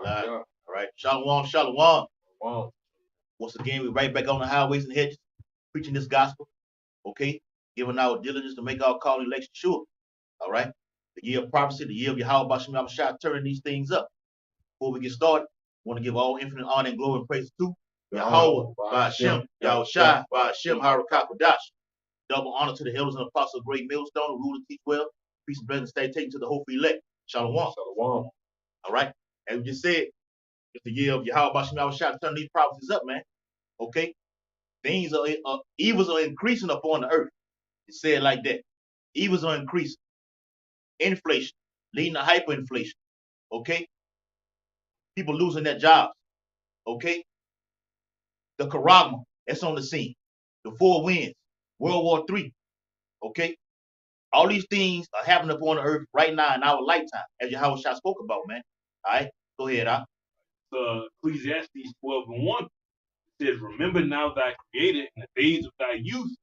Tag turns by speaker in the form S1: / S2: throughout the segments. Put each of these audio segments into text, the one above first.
S1: All right. Shalom, shalom.
S2: Wow.
S1: Once again, we're right back on the highways and hedges, preaching this gospel, okay? Giving our diligence to make our call and election sure. All right. The year of prophecy, the year of Yahweh Bashim Yahushua, turning these things up. Before we get started, I want to give all infinite honor and glory and praise to Yahweh, Bashim, Yahushua, Bashim, Harakakodash. Double honor to the elders and apostles of Great Millstone, who rule and teach well. Peace and blessings stay taken to the hopeful elect. Shalom.
S2: Shalom.
S1: All right. As we just said, it's the year of Yahweh Bashim Yahushua, turning these prophecies up, man. Okay. Things are evils are increasing upon the earth. It said like that. Evils are increasing. Inflation, leading to hyperinflation. Okay. People losing their jobs. Okay. The Karagma that's on the scene. The four winds. World War III. Okay. All these things are happening upon the earth right now in our lifetime, as Yahweh Shah spoke about, man. All right. Go ahead,
S3: Ecclesiastes 12:1 says, remember now thy creator in the days of thy youth,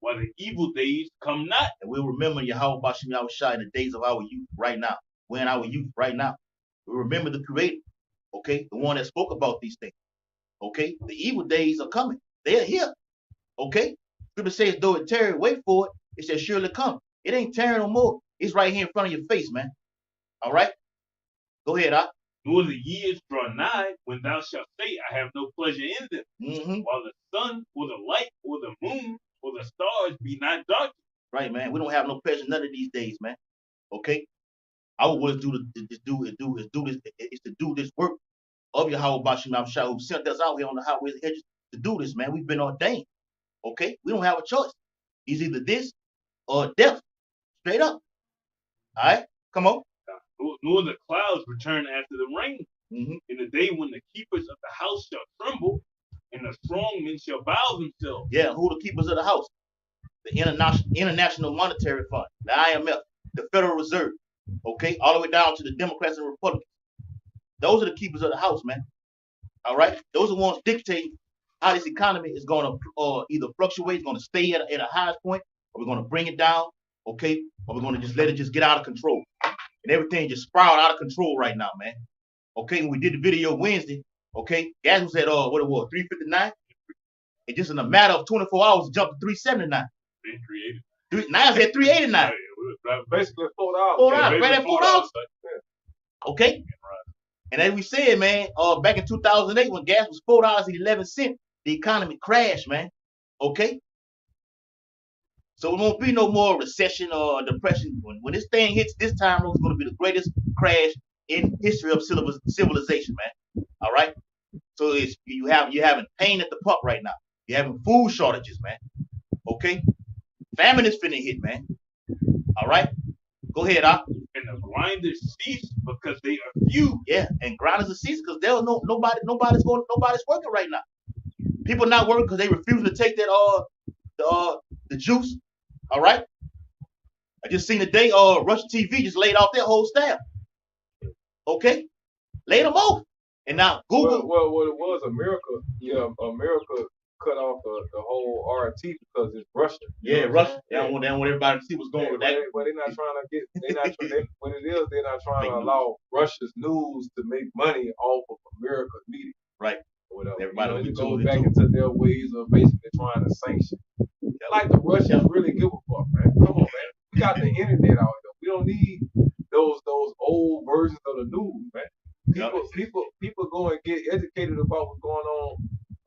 S3: while the evil days come not.
S1: And we'll remember Yahweh Bashim Yahushua in the days of our youth right now. We're in our youth right now. We remember the creator, okay? The one that spoke about these things. Okay? The evil days are coming. They're here. Okay? Scripture says, though it tarry, wait for it, it shall surely come. It ain't tearing no more. It's right here in front of your face, man. All right? Go ahead,
S3: Nor the years draw nigh when thou shalt say, I have no pleasure in them. While the sun or the light or the moon or the stars be not dark.
S1: Right, man. We don't have no pleasure none of these days, man. Okay? Our work is to do this work of Yahweh Bashim Yahushua, who sent us out here on the highways and hedges to do this, man. We've been ordained. Okay? We don't have a choice. It's either this or death. Straight up. All right? Come on.
S3: Nor the clouds return after the rain. In the day when the keepers of the house shall tremble, and the strong men shall bow themselves.
S1: Yeah, who the keepers of the house? The International Monetary Fund, the IMF, the Federal Reserve, okay, all the way down to the Democrats and Republicans. Those are the keepers of the house, man. All right, those are the ones dictating how this economy is going to either fluctuate, it's going to stay at a highest point, or we're going to bring it down, okay, or we're going to just let it just get out of control. And everything just spiral out of control right now, man. Okay, when we did the video Wednesday, okay, gas was at what it was, 359, and just in a matter of 24 hours, it jumped to 379. Now it's at 389.
S2: Basically $4.
S1: $4, right at $4. Okay. And as we said, man, back in 2008 when gas was $4.11, the economy crashed, man. Okay. So it won't be no more recession or depression. When this thing hits this time, it's going to be the greatest crash in history of civilization, man. All right. So you're having pain at the pump right now. You're having food shortages, man. Okay. Famine is finna hit, man. All right. Go ahead,
S3: And the grinders cease because they are few.
S1: Yeah, and grinders are cease because there's nobody's working right now. People not working because they refuse to take that the juice. All right. I just seen today Russian TV just laid off their whole staff. Okay. Laid them off. And now Google.
S2: Well, what it was, America cut off the whole RT because it's Russia.
S1: Yeah, Russia. They don't want everybody to see what's going on with that.
S2: But they're not trying to what it is, they're not trying to allow Russia's news to make money off of America's media.
S1: Right.
S2: Whatever.
S1: Everybody
S2: you go back into their ways of basically trying to sanction. Like the Russians really give a fuck, man. Come on, man. We got the internet out here. We don't need those old versions of the news, man. People go and get educated about what's going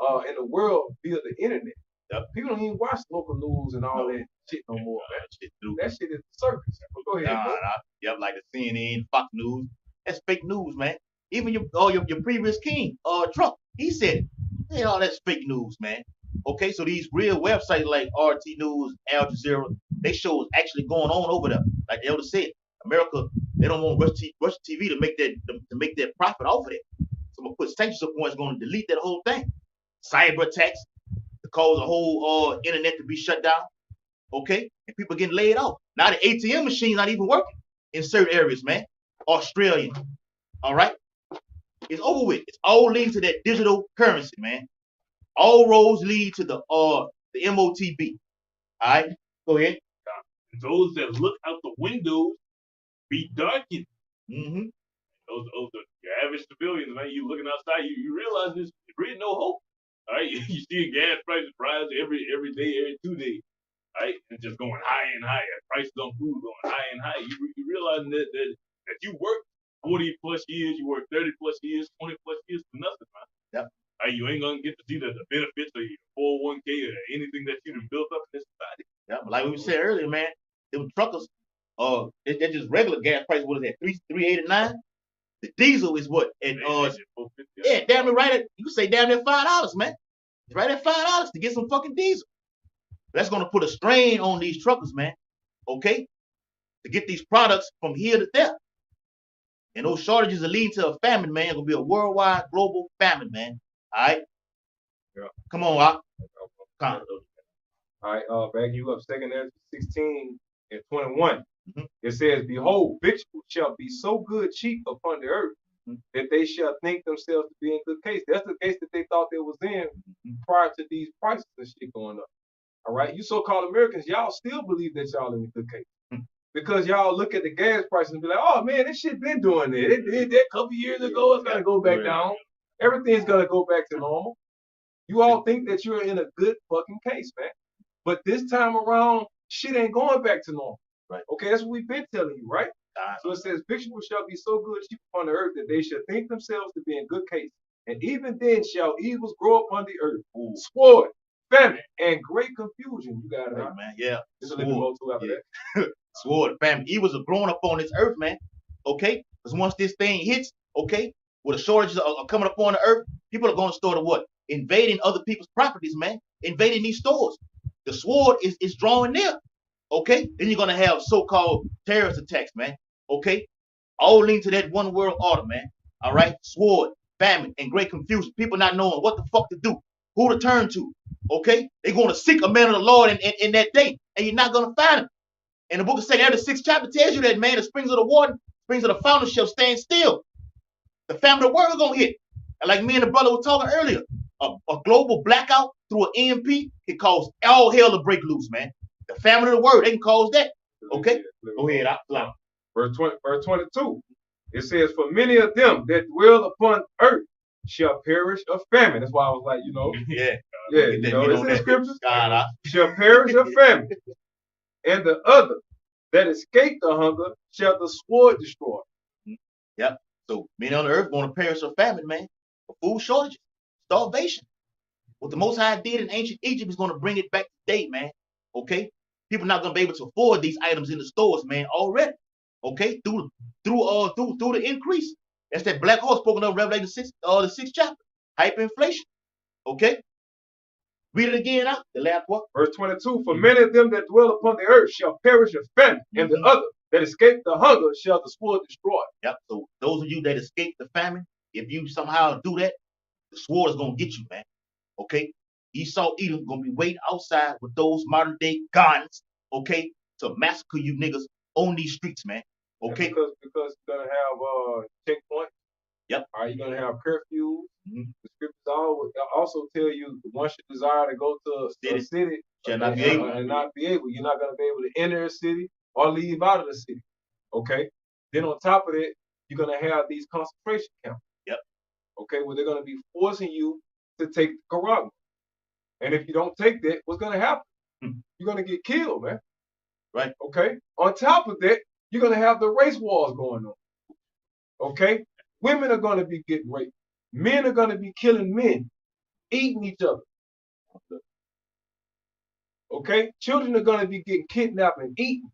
S2: on in the world via the internet.
S1: Yep.
S2: People don't even watch local news and all that shit no more, man. That shit is the circus. Go ahead, bro.
S1: Yep, like the CNN, Fox News. That's fake news, man. Even your previous king, Trump, he said it. Hey, all that's fake news, man. Okay, so these real websites like RT News, Al Jazeera, they show what's actually going on over there. Like the elder said, America, they don't want Russian TV to make that profit off of it. So I'm gonna put sanctions up on it's gonna delete that whole thing. Cyber attacks to cause the whole internet to be shut down. Okay, and people getting laid off. Now the ATM machine's not even working in certain areas, man. Australian. All right. It's over with. It's all leading to that digital currency, man. All roads lead to the MOTB. All right, go ahead.
S3: Those that look out the windows be darkened.
S1: Mm-hmm.
S3: Those average civilians, man, you looking outside, you realize there's really no hope. All right, you see gas prices rise every day, every 2 days. Right, and just going higher and higher. Prices on food going higher and higher. You realize that you work 40 plus years, you work 30 plus years, 20 plus years for nothing, man.
S1: Yep.
S3: Right, you ain't gonna get to see the benefits of your 401k or anything that you've built up in this society.
S1: Yeah, but like we said earlier, man, them truckers, they're just regular gas price. What is that? 3.89. The diesel is what? And yeah, damn it, right at you say damn near $5, man. It's right at $5 to get some fucking diesel. That's gonna put a strain on these truckers, man. Okay, to get these products from here to there. And those shortages are leading to a famine, man. It's gonna be a worldwide, global famine, man. All right.
S2: Yeah.
S1: Come on, Rock.
S2: All right, backing you up. 2 Ezra 16 and 21.
S1: Mm-hmm.
S2: It says, "Behold, victuals shall be so good cheap upon the earth that they shall think themselves to be in good case." That's the case that they thought they was in prior to these prices and shit going up. All right, you so-called Americans, y'all still believe that y'all in a good case. Because y'all look at the gas prices and be like, oh man, this shit been doing that. It did that a couple years ago. It's gonna go back down. Everything's gonna go back to normal. You all think that you're in a good fucking case, man. But this time around, shit ain't going back to normal.
S1: Right.
S2: Okay, that's what we've been telling you, right? So it says, victuals shall be so good cheap upon the earth that they shall think themselves to be in good case. And even then shall evils grow upon the earth. Sword, famine, and great confusion. You got it,
S1: right, man. Yeah.
S2: There's a little more to after that.
S1: Sword, famine. Evils are growing up on this earth, man. Okay? Because once this thing hits, okay, where the shortages are coming up on the earth, people are going to start to what? Invading other people's properties, man. Invading these stores. The sword is drawing near. Okay? Then you're going to have so-called terrorist attacks, man. Okay? All linked to that one world order, man. All right? Sword, famine, and great confusion. People not knowing what the fuck to do. Who to turn to. Okay? They're going to seek a man of the Lord in that day. And you're not going to find him. And the book of 2 Ezra, the 6th chapter tells you that, man, the springs of the water, springs of the fountain shall stand still. The famine of the world is going to hit. And like me and the brother were talking earlier, a global blackout through an EMP can cause all hell to break loose, man. The famine of the world, they can cause that. Okay? Go ahead.
S2: Verse 22. It says, "For many of them that dwell upon earth shall perish of famine." That's why I was like,
S1: yeah,
S2: you know, it's in the scriptures. Shall perish of famine. And the other that escape the hunger shall the sword destroy.
S1: Yep. So many on the earth going to perish of famine, man. For food shortages, starvation. What the Most High did in ancient Egypt is going to bring it back today, man. Okay? People not going to be able to afford these items in the stores, man, already. Okay? Through the increase. That's that black horse spoken of Revelation 6, the 6th chapter. Hyperinflation. Okay? Read it again out, the last one.
S2: Verse 22, "For many of them that dwell upon the earth shall perish of famine, and the other that escape the hunger shall the sword destroy."
S1: Yep. So those of you that escape the famine, if you somehow do that, the sword is going to get you, man. Okay? Esau Edom going to be waiting outside with those modern day guns, okay, to massacre you niggas on these streets, man. Okay?
S2: Because you're going to have checkpoints.
S1: Yep.
S2: Are you going to have curfew? The scriptures also tell you once you desire to go to a city,
S1: shall not be able.
S2: And not be able. You're not going to be able to enter a city or leave out of the city. Okay? Then on top of it, you're going to have these concentration camps.
S1: Yep.
S2: Okay, where they're going to be forcing you to take the Quran. And if you don't take that, what's going to happen? You're going to get killed, man.
S1: Right.
S2: Okay? On top of that, you're going to have the race wars going on. Okay? Women are going to be getting raped. Men are going to be killing men, eating each other. Okay? Children are going to be getting kidnapped and eaten.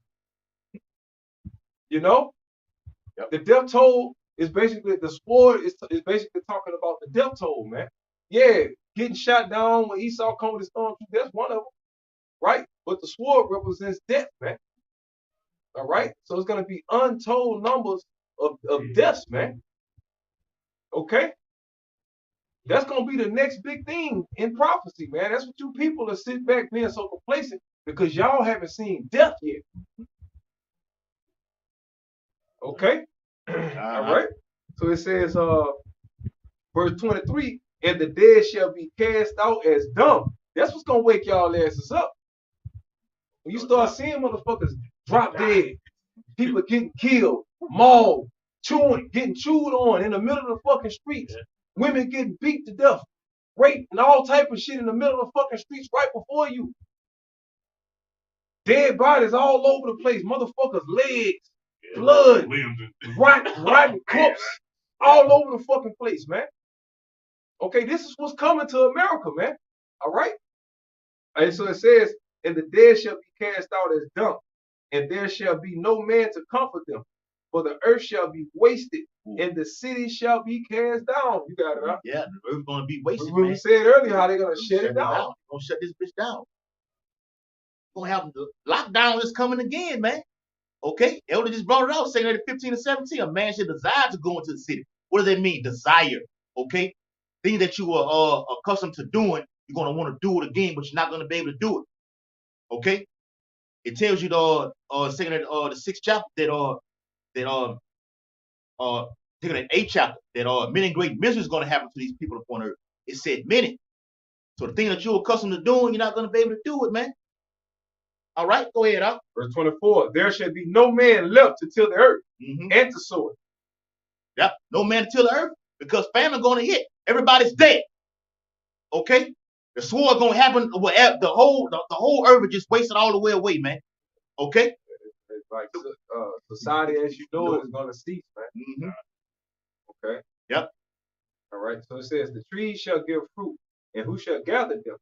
S2: You know? Yep. The death toll is basically, the sword is basically talking about the death toll, man. Yeah, getting shot down when Esau come with his storm, that's one of them. Right? But the sword represents death, man. All right? So it's going to be untold numbers of deaths, man. Okay? That's going to be the next big thing in prophecy, man. That's what you people are sitting back being so complacent because y'all haven't seen death yet. Okay? All right? So it says, verse 23, "And the dead shall be cast out as dung." That's what's going to wake y'all asses up. When you start seeing motherfuckers drop dead, people getting killed, mauled, getting chewed on in the middle of the fucking streets. Yeah. Women getting beat to death, raped, and all type of shit in the middle of the fucking streets right before you. Dead bodies all over the place, motherfuckers' legs, blood, rotten corpse, all over the fucking place, man. Okay, this is what's coming to America, man. All right? And so it says, and the dead shall be cast out as dung, and there shall be no man to comfort them, for the earth shall be wasted, and the city shall be cast down. You got it, huh?
S1: Yeah, the earth's going to be wasted,
S2: we said earlier how they're going to shut it down.
S1: They're going to shut this bitch down. Going to have the lockdown is coming again, man. Okay? Elder just brought it out, saying that at 15 and 17, a man should desire to go into the city. What does that mean? Desire. Okay? Things that you are accustomed to doing, you're going to want to do it again, but you're not going to be able to do it. Okay? It tells you saying that the 6th chapter taking an 8th chapter that many great misery is going to happen to these people upon earth. It said many. So the thing that you're accustomed to doing, you're not going to be able to do it, man. All right, go ahead, huh?
S2: Verse 24, there shall be no man left to till the earth and to sow it.
S1: Yep, no man to till the earth, because famine going to hit. Everybody's dead. Okay? The sword going to happen. The whole earth is just wasted all the way away, man. Okay?
S2: It's like society as you know it is going to cease, man. Okay?
S1: Yep.
S2: All right. So it says, the trees shall give fruit, and who shall gather them?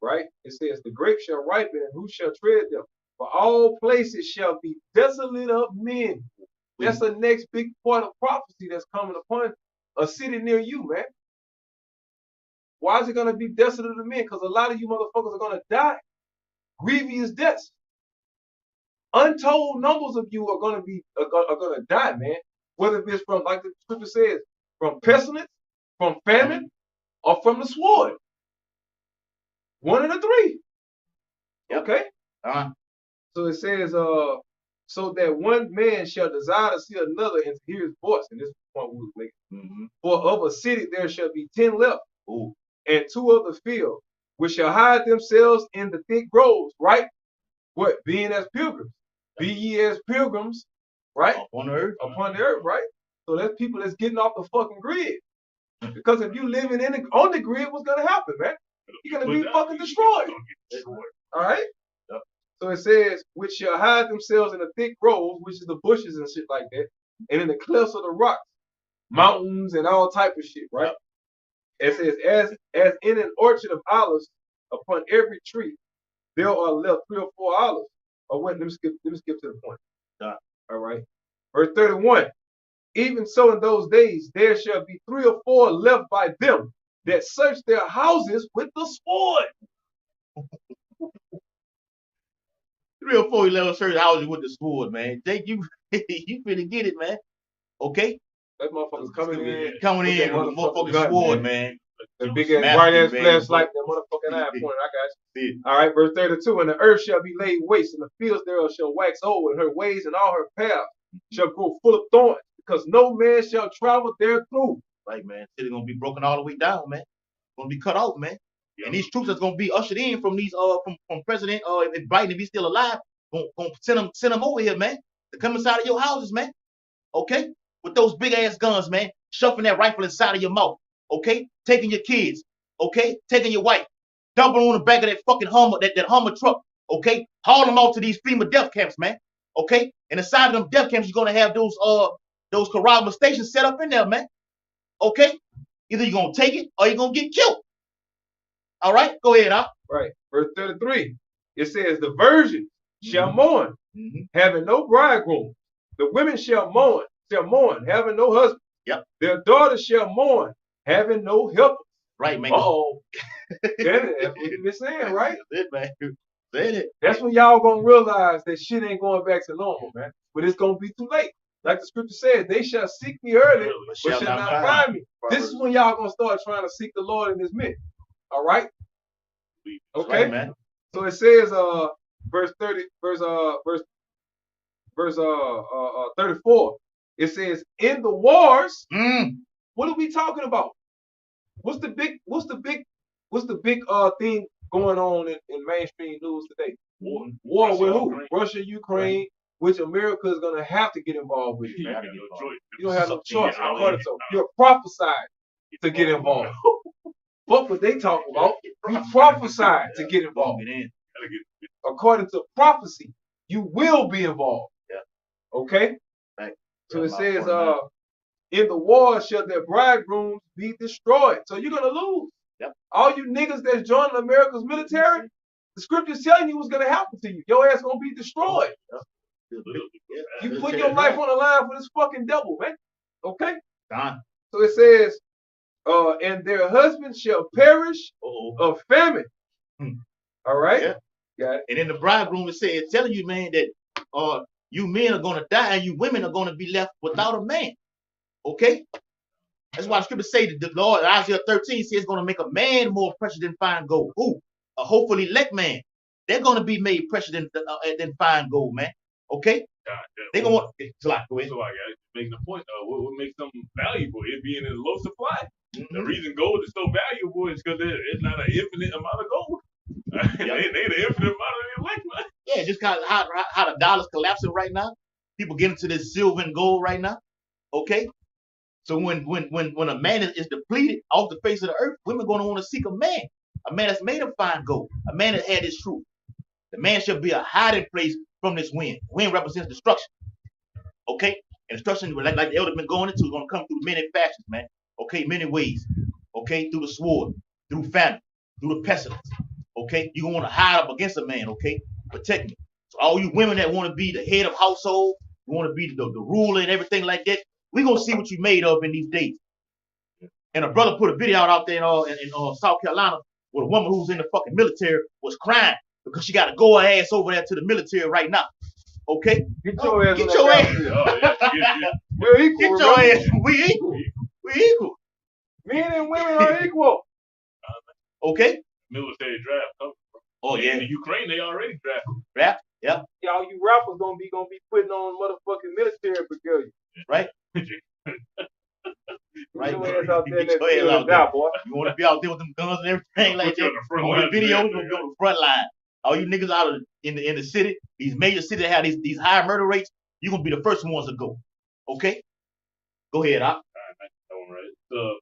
S2: Right? It says, the grapes shall ripen, and who shall tread them? For all places shall be desolate of men. That's the next big part of prophecy that's coming upon a city near you, man. Why is it going to be desolate of men? Because a lot of you motherfuckers are going to die. Grievous deaths. Untold numbers of you are going to die, man. Whether it's from, like the scripture says, from pestilence, from famine, or from the sword. One of the three.
S1: Yep.
S2: Okay? So it says, so that one man shall desire to see another and to hear his voice. And this is the point we was making. For of a city there shall be 10 left, and 2 of the field, which shall hide themselves in the thick groves, right? What? Being as pilgrims. Be ye as pilgrims, right?
S1: Upon the earth.
S2: Upon the earth, right? So that's people that's getting off the fucking grid. Because if you living on the grid, what's going to happen, man? You're going to be fucking destroyed. All right?
S1: Yep.
S2: So it says, which shall hide themselves in the thick groves, which is the bushes and shit like that, and in the cliffs of the rocks, mountains and all type of shit, right? It says, as in an orchard of olives, upon every tree, there are left 3 or 4 olives. Or what? Let me skip to the point. All right. Verse 31. Even so in those days, there shall be 3 or 4 left by them that search their houses with the sword.
S1: 3 or 4 11 search houses with the sword, man. Jake, you finna get it, man. Okay?
S2: That motherfucker's coming in
S1: with the motherfucking sword, man.
S2: The big ass bright ass flashlight, that motherfucking eye pointing. I got you. All right, verse 32. And the earth shall be laid waste, and the fields thereof shall wax old, and her ways and all her paths shall grow full of thorns, because no man shall travel there through.
S1: Right, man. It's gonna be broken all the way down, man. Gonna be cut off, man. And these troops that's gonna be ushered in from these from President if Biden, if he's still alive, gonna send them over here, man, to come inside of your houses, man. Okay? With those big ass guns, man, shoving that rifle inside of your mouth. Okay, taking your kids, okay, taking your wife, dumping on the back of that fucking Hummer, that Hummer truck, okay, hauling them off to these FEMA death camps, man, okay, and inside of them death camps, you're gonna have those corral stations set up in there, man, okay, either you're gonna take it or you're gonna get killed. All right, go ahead, huh?
S2: Right, verse 33, it says, the virgins shall mourn, having no bridegroom, the women shall mourn, having no husband.
S1: Yep.
S2: Their daughters shall mourn, having no help.
S1: Right, man.
S2: Oh, that's what you've been saying, right?
S1: That's it, man. Said it.
S2: That's when y'all gonna realize that shit ain't going back to normal, man. But it's gonna be too late. Like the scripture says, they shall seek me early, but shall not find me. This is when y'all gonna start trying to seek the Lord in His midst. All right? Okay,
S1: right, man.
S2: So it says, verse 34. It says, in the wars, what are we talking about? What's the big thing going on in mainstream news today? War with who? Russia, Ukraine, which America is gonna have to get involved with it,
S3: You
S2: man.
S3: got no choice.
S2: You don't have no choice.
S3: Yeah,
S2: According to you're prophesied to get involved. Fuck what they talk about. You prophesied to get involved. According to prophecy, you will be involved.
S1: Yeah.
S2: Okay?
S1: Right.
S2: So it says, in the war shall their bridegrooms be destroyed. So you're gonna lose.
S1: Yep.
S2: All you niggas that's joining America's military, the scripture's telling you what's gonna happen to you. Your ass gonna be destroyed.
S1: Yep.
S2: You put your life on the line for this fucking devil, man. Okay?
S1: Done.
S2: So it says, and their husbands shall perish of famine. All right?
S1: Yeah.
S2: Got it.
S1: And in the bridegroom, it's telling you, man, that you men are going to die and you women are going to be left without a man. Okay? That's why the scripture say that the Lord, Isaiah 13, says it's going to make a man more precious than fine gold. Who? A hopefully elect man. They're going to be made precious than fine gold, man. Okay? They're going to want... So I got
S3: making the point, what makes them valuable? It being in low supply.
S1: Mm-hmm.
S3: The reason gold is so valuable is because it's not an infinite amount of gold. They the infinite amount of elect, man.
S1: Yeah, just kind of how the dollar's collapsing right now. People get into this silver and gold right now. Okay? So when a man is depleted off the face of the earth, women are going to want to seek a man that's made of fine gold, a man that had his truth. The man shall be a hiding place from this wind. Wind represents destruction. Okay? And destruction, like the elder been going into, is going to come through many fashions, man. Okay, many ways. Okay, through the sword, through famine, through the pestilence. Okay, you're going to want to hide up against a man. Okay, protect me. So all you women that want to be the head of household, you want to be the ruler and everything like that, we're going to see what you made of in these days. And a brother put a video out there in South Carolina where a woman who's in the fucking military was crying because she got to go her ass over there to the military right now. Okay?
S2: Get your ass.
S1: Get your ass.
S2: We're equal.
S1: Get your ass. We equal. We equal.
S2: Men and women are equal.
S1: Okay?
S3: Military draft.
S1: Oh yeah.
S3: In Ukraine, they already drafted.
S1: Draft? Yeah.
S2: Y'all, you rappers gonna be putting on motherfucking military regalia.
S1: Right? Right.
S2: Get your ass out there
S1: Get your ass out there.
S2: boy.
S1: You want to be out there with them guns and everything like that?
S3: On
S1: the videos, we'll go to the front line. All you niggas out in the city, these major cities that have these high murder rates, you're gonna be the first ones to go. Okay? Go ahead, Doc.
S3: All right.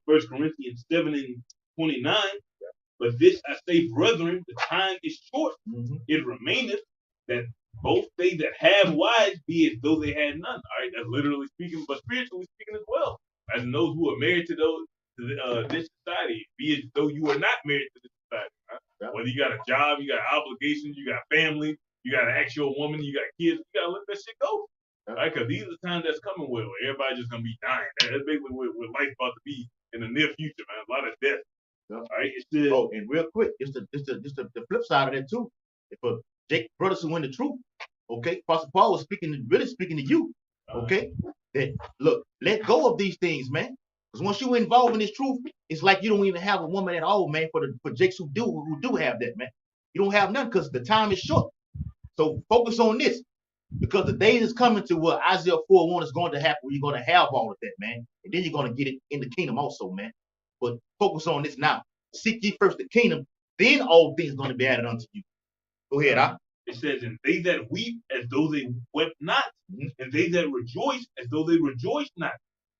S3: 1 Corinthians 7:29. But this I say, brethren, the time is short.
S1: Mm-hmm.
S3: It remaineth that both they that have wives be as though they had none. All right, that's literally speaking, but spiritually speaking as well. As in those who are married to this society, be as though you are not married to this society. Right? Yeah. Whether you got a job, you got obligations, you got family, you got an actual woman, you got kids, you got to let that shit go. Yeah. Right? Because these are the times that's coming where everybody's just going to be dying. That's basically what life's about to be in the near future, man. A lot of death. Yeah. All right, it's the
S1: and real quick, it's the flip side of that too. If Jake brothers who win the truth, okay, Pastor Paul was really speaking to you, okay. That look, let go of these things, man. Because once you involve in this truth, it's like you don't even have a woman at all, man. For Jakes who do have that, man, you don't have none because the time is short. So focus on this, because the days is coming to where Isaiah 4:1 is going to happen, where you're going to have all of that, man, and then you're going to get it in the kingdom also, man. But focus on this now. Seek ye first the kingdom, then all things are going to be added unto you. Go ahead, Doc.
S3: It says, and they that weep as though they wept not, and they that rejoice as though they rejoice not,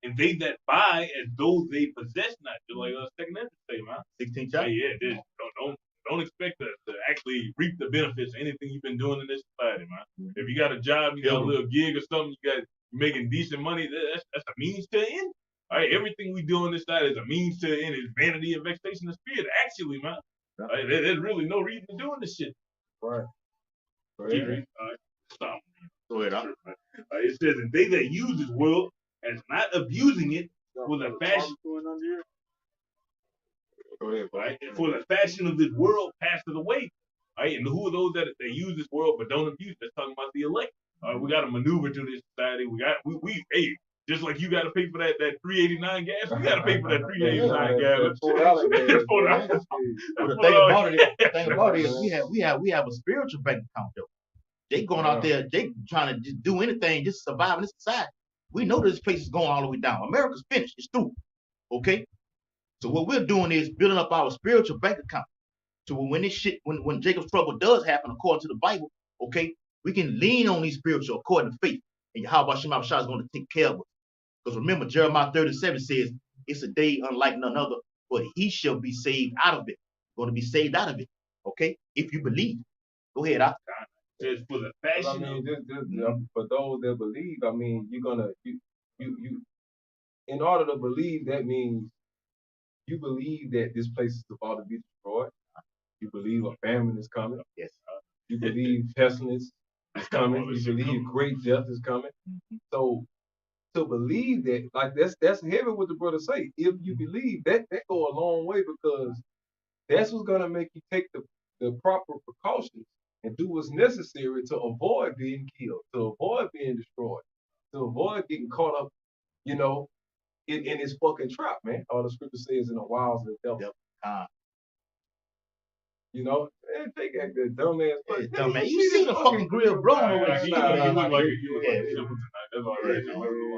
S3: and they that buy as though they possess not. Just like 2 Timothy say, man.
S1: 16 chapter.
S3: Yeah, don't expect to actually reap the benefits of anything you've been doing in this society, man. If you got a job, you got a little gig or something, you're making decent money, that's a means to an end. All right, everything we do on this side is a means to an end. It's vanity and vexation of spirit, actually, man. All right, there's really no reason to doing this shit.
S2: Right.
S3: All right, stop.
S1: Go ahead, Doc.
S3: It says, and they that use this world as not abusing it for the fashion.
S2: Go ahead,
S3: right? And for the fashion of this world passeth away. Right? And who are those that they use this world but don't abuse? That's talking about the elect. All right, we got to maneuver through this society. We just like you got to pay for that $3.89 gas, we got to pay for that $3.89 gas.
S1: The thing about it is we have a spiritual bank account though. They going out there, they trying to just do anything just to survive in this society. We know this place is going all the way down. America's finished. It's through. Okay? So what we're doing is building up our spiritual bank account. So when this shit, when Jacob's trouble does happen, according to the Bible, okay, We can lean on these spiritual according to faith. And Yahweh Shema Shah is going to take care of us. Because remember, Jeremiah 37 says, it's a day unlike none other, but he shall be saved out of it. Going to be saved out of it. Okay? If you believe. Go ahead,
S3: Just for the
S2: I
S3: fashion.
S2: mean, for those that believe, I mean, you in order to believe, that means you believe that this place is about to be destroyed. You believe a famine is coming.
S1: Yes.
S2: You believe pestilence is coming. You believe great death is coming. So to believe that, like that's heavy what the brother say. If you believe that go a long way, because that's what's gonna make you take the proper precautions and do what's necessary to avoid being killed, to avoid being destroyed, to avoid getting caught up, you know, in this fucking trap, man. All the scripture says in the wiles of the devil.
S1: Yep.
S2: You know, man, take that good dumbass.
S1: Hey, dumbass, you see the fucking grill blowing over the
S3: He
S1: street.
S3: look like
S1: Yeah,
S3: he was like simple tonight. That's all right.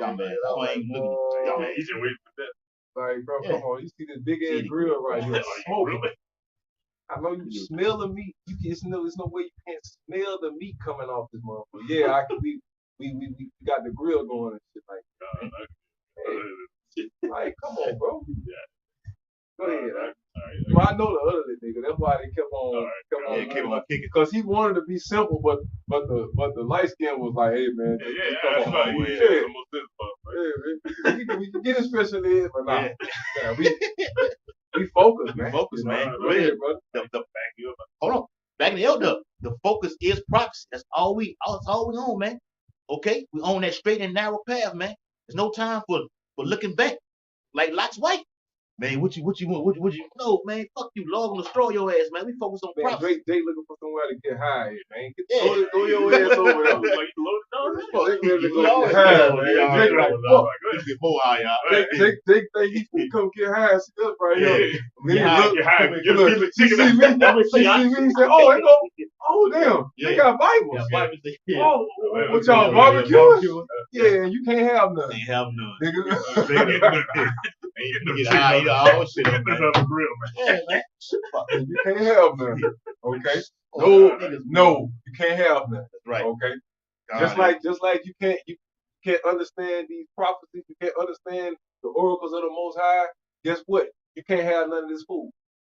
S1: dumbass. I ain't looking.
S3: Dumbass. He just waiting for that.
S2: Like, bro,
S1: Yeah.
S2: come on. You see this big
S1: See
S2: ass
S1: the
S2: grill right here. Smoking.
S3: Really?
S2: I know you smell the meat. You can smell. There's no way you can't smell the meat coming off this motherfucker. Yeah, we got the grill going and shit like that. Hey, like, come on, bro. Go ahead.
S3: All right.
S2: Well, I know the other nigga. That's why they kept on
S1: kicking.
S2: because he wanted to be simple, but the light skin was like, hey man,
S3: That's
S2: come
S3: right.
S2: on,
S3: Yeah,
S2: yeah.
S3: the most simple part, right?
S2: Yeah, we can get a special ed, but nah.
S1: Yeah.
S2: Yeah, we focus, man.
S1: Focus, man.
S2: Go ahead, brother.
S1: Back you up. Hold on. Back in the elder. The focus is prophecy. That's all we own, man. Okay? We own that straight and narrow path, man. There's no time for looking back. Like Lot's wife. Man, what you want? What you know, man? Fuck you, Lord gonna destroy your ass, man. We focus on
S2: Man,
S1: prophecy.
S2: Drake looking for somewhere to get high, man.
S1: Yeah.
S2: Throw your ass over there.
S3: Like you loaded on
S2: Fuck, they ready to
S1: He
S2: go
S1: always
S2: get high,
S1: go,
S2: man.
S1: he always
S2: Drake
S1: go.
S2: like,
S1: He
S2: fuck.
S1: Let's get more high, y'all.
S2: Drake think he can come get high and sit up right here.
S3: Yeah.
S2: Then he look,
S3: Get high.
S2: look,
S3: Get a piece of
S2: he
S3: chicken.
S2: see me, he said, oh, it go, oh, damn, they got Bibles.
S1: Yeah.
S2: Oh,
S3: Yeah.
S2: what y'all barbecuing? Yeah, you can't have none.
S1: Ain't have none.
S2: Nigga.
S1: You get high, you all shit up, man.
S3: Another grill, man.
S1: Yeah, man.
S2: You can't have none. Okay? No, you can't have none.
S1: Right.
S2: Okay?
S1: God,
S2: Just like you can't understand these prophecies, you can't understand the oracles of the Most High. Guess what? You can't have none of this food.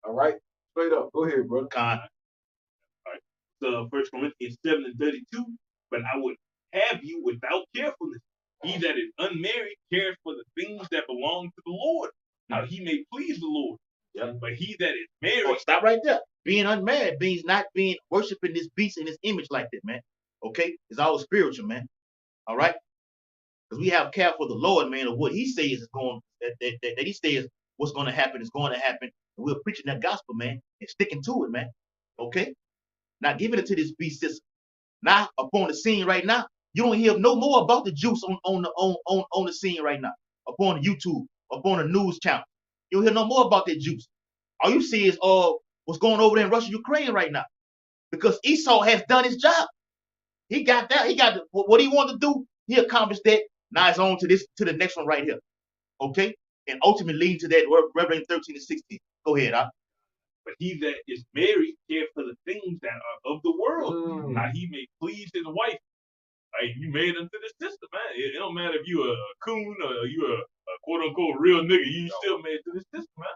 S2: All right? Straight up. Go ahead, brother.
S1: God.
S3: So 1 Corinthians 7:32. But I would have you without carefulness. He that is unmarried cares for the things that belong to the Lord, how he may please the Lord.
S1: Yep.
S3: But he that is married,
S1: Oh, stop right there. Being unmarried means not being worshiping this beast in his image like that, man. Okay? It's all spiritual, man. All right? Because we have care for the Lord, man, of what he says is going, that he says what's going to happen is going to happen. And we're preaching that gospel, man, and sticking to it, man. Okay? Not giving it to this beast system. Now, upon the scene right now, you don't hear no more about the juice on the scene right now. Upon YouTube, upon the news channel. You don't hear no more about that juice. All you see is what's going over there in Russia, Ukraine right now. Because Esau has done his job. He got that. He got what he wanted to do. He accomplished that. Now it's on to the next one right here. Okay? And ultimately leading to that Revelation 13-16. Go ahead,
S3: but he that is married cares for the things that are of the world, how he may please his wife. Like you made into the system, man. It don't matter if you a coon or you a quote unquote real nigga, you still made to this system, man.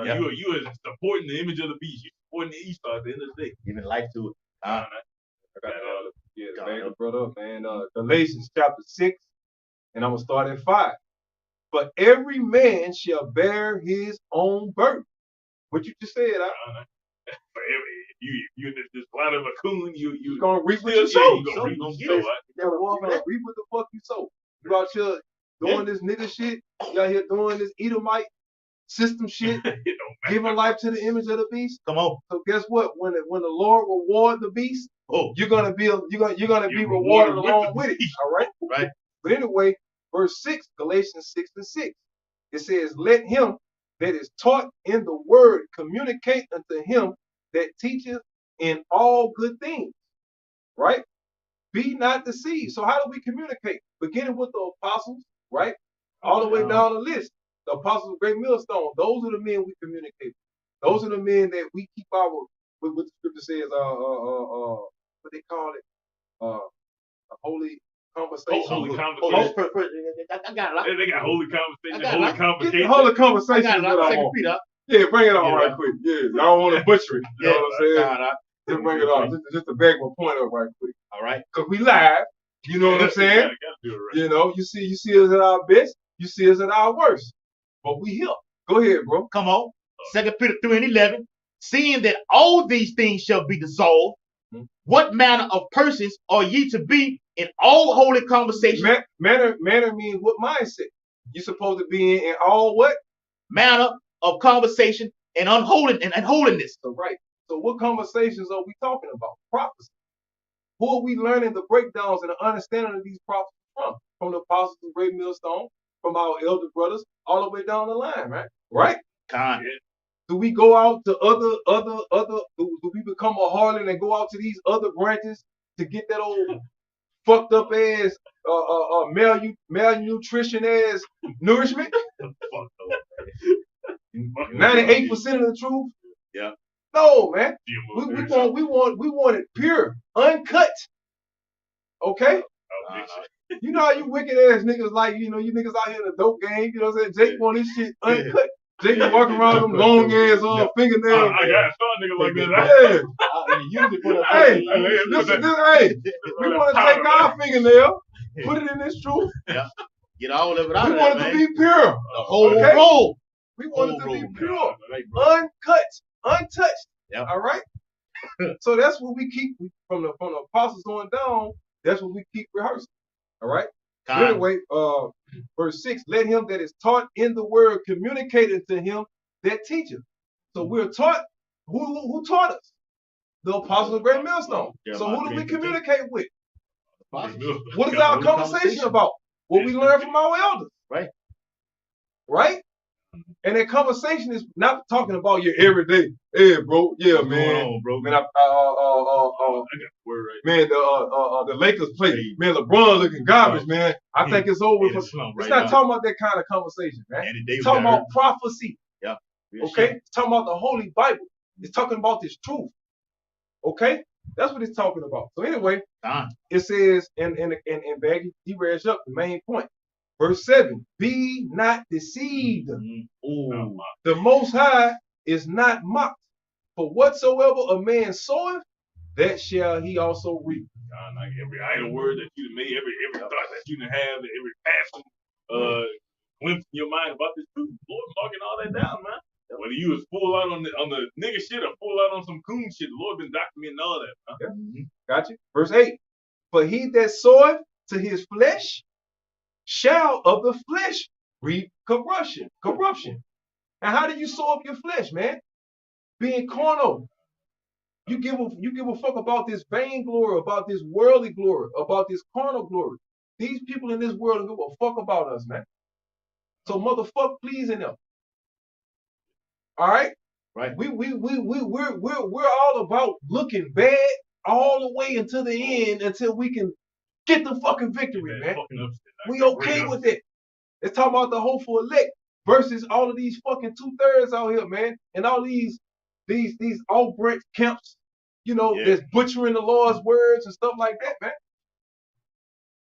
S3: Right? Yep. You are supporting the image of the beast. You're supporting the Esau at the end of the day.
S1: Giving life to it.
S2: I got the brother up, man. Galatians chapter 6, and I'm gonna start at 5. But every man shall bear his own burden. What you just said,
S3: For every you just line of a coon, you
S2: gonna reap what you sow.
S3: You gonna reap what you sow.
S2: You gonna reap what the fuck you sow. You out here doing this nigga shit. You out here doing this Edomite system shit. Giving life to the image of the beast.
S1: Come on.
S2: So guess what? When the Lord reward the beast, you're gonna be rewarded along with it. All right.
S1: Right.
S2: But anyway, verse 6, Galatians 6:6. It says, "Let him that is taught in the word communicate unto him that teacheth in all good things." Right? Be not deceived. So how do we communicate? Beginning with the apostles, right? All the way down the list. The apostles of Great Millstone. Those are the men we communicate with. Those are the men that we keep our, what the scripture says, what they call it? a holy conversation.
S3: Holy
S2: with-
S3: conversation.
S1: I got a lot.
S3: They got holy conversation,
S1: I got
S3: holy
S1: a lot.
S2: Get the
S3: convocation.
S2: holy
S1: I
S2: conversation
S1: got
S2: is
S1: a
S2: what
S1: lot.
S2: I
S1: Second
S2: want.
S1: Peter.
S2: Yeah, bring it on
S1: Yeah.
S2: right quick. Yeah, I don't want to butcher it. You know what I'm saying?
S1: Nah.
S2: Just bring it on. Just to back my point up right quick.
S1: All right.
S2: Cause we live. You know what I'm saying?
S3: Gotta do it right.
S2: You know, you see us at our best. You see us at our worst. But we here. Go ahead, bro.
S1: Come on. 2 Peter 3:11. Seeing that all these things shall be dissolved, what manner of persons are ye to be in all holy conversation?
S2: Manner means what mindset? You're supposed to be in all what?
S1: Manner of conversation and holiness.
S2: So right. So what conversations are we talking about? Prophecy. Who are we learning the breakdowns and the understanding of these prophecies from? From the apostles of Great Millstone, from our elder brothers, all the way down the line, right? Right?
S1: Kind.
S2: Do we go out to do we become a harlot and go out to these other branches to get that old fucked up ass malnutrition ass nourishment? 98% of the truth?
S1: Yeah.
S2: No, man. We want it pure, uncut. Okay? You know how you wicked ass niggas like, you niggas out here in the dope game, you know what I'm saying? Jake want his shit uncut. Jake walking around them long ass fingernails.
S3: I got a nigga like that.
S2: Yeah.
S1: Use it for the
S2: Hey, we want to take our fingernail, put it in this truth.
S1: Yeah. Get all of it out
S2: We
S1: of
S2: want
S1: there,
S2: it to
S1: man.
S2: be pure.
S1: The whole
S2: Okay?
S1: roll.
S2: We want it to
S1: Whole
S2: be
S1: roll,
S2: pure,
S1: Right, bro.
S2: uncut, untouched.
S1: Yep.
S2: All right. So that's what we keep from the apostles on down. That's what we keep rehearsing. All right.
S1: Kind.
S2: Anyway, verse 6, let him that is taught in the word communicate unto him that teacheth. So we're taught, who taught us? The apostles of Great Millstone. So who do we communicate with? What is our conversation about? What we learn from our elders.
S1: Right.
S2: Right? And that conversation is not talking about your everyday. Hey, bro. Yeah,
S1: What's
S2: man.
S1: going on, bro?
S2: Man,
S3: I got the word right.
S2: man, the Lakers play. Man, LeBron looking garbage, man. I think it's over. It's not talking about that kind of conversation, man. It's talking about prophecy.
S1: Yeah.
S2: Okay? It's talking about the Holy Bible. It's talking about this truth. Okay? That's what it's talking about. So anyway, it says, and Baggy, he raised up the main point. Verse 7, be not deceived.
S1: Ooh.
S2: The Most High is not mocked. For whatsoever a man soweth, that shall he also reap.
S3: Like every idle word that you made, every thought that you have, every passion, glimpse in your mind about this truth, the Lord marking all that down, man. Whether you was full out on the nigga shit or full out on some coon shit, the Lord been documenting all that.
S2: Yeah. Gotcha. Verse 8, for he that soweth to his flesh shall of the flesh reap corruption. And how do you sow up your flesh, man? Being carnal. You give a fuck about this vain glory, about this worldly glory, about this carnal glory. These people in this world don't give a fuck about us, man. So motherfuck pleasing them. All right?
S1: Right.
S2: We're all about looking bad all the way until the end until we can get the fucking victory, man. We okay with it. It's talking about the hopeful elect versus all of these fucking 2/3 out here, man, and all these alt-branch camps, that's butchering the Lord's words and stuff like that, man.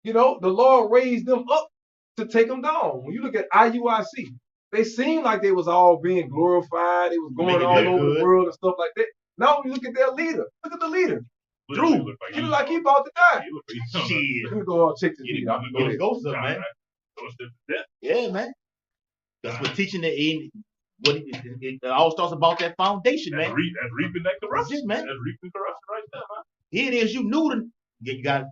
S2: The Lord raised them up to take them down. When you look at IUIC, they seemed like they was all being glorified. They was going all over the world and stuff like that. Now when you look at their leader, look at the leader. Drew, he look like he about to die.
S1: Shit.
S2: Let me go check this video out.
S1: Get his ghost up, man. Yeah, man. That's what teaching it all starts about that foundation, man.
S3: That's reaping that corruption.
S1: That's it, man.
S3: That's reaping corruption right there, man.
S1: Here it is. You knew to you got.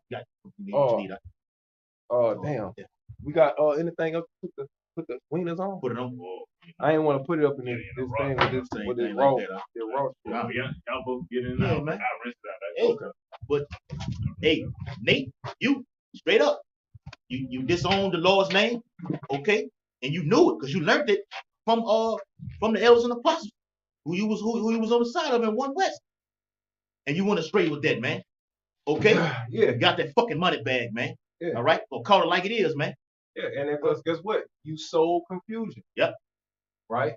S2: Damn. We got anything else to put the wieners on?
S1: Put it on.
S2: I ain't want to put it up in this thing with this raw.
S3: Y'all both get in there.
S1: Man.
S3: I rinsed that.
S1: Hey, but hey, Nate, you straight up, you disowned the Lord's name, okay, and you knew it because you learned it from the elders and apostles who you was on the side of in One West, and you went astray with that, man. Okay,
S2: Yeah,
S1: you got that fucking money bag, man.
S2: Yeah.
S1: All right, or call it like it is, man.
S2: Yeah, and then guess what? You sold confusion.
S1: Yep.
S2: Right?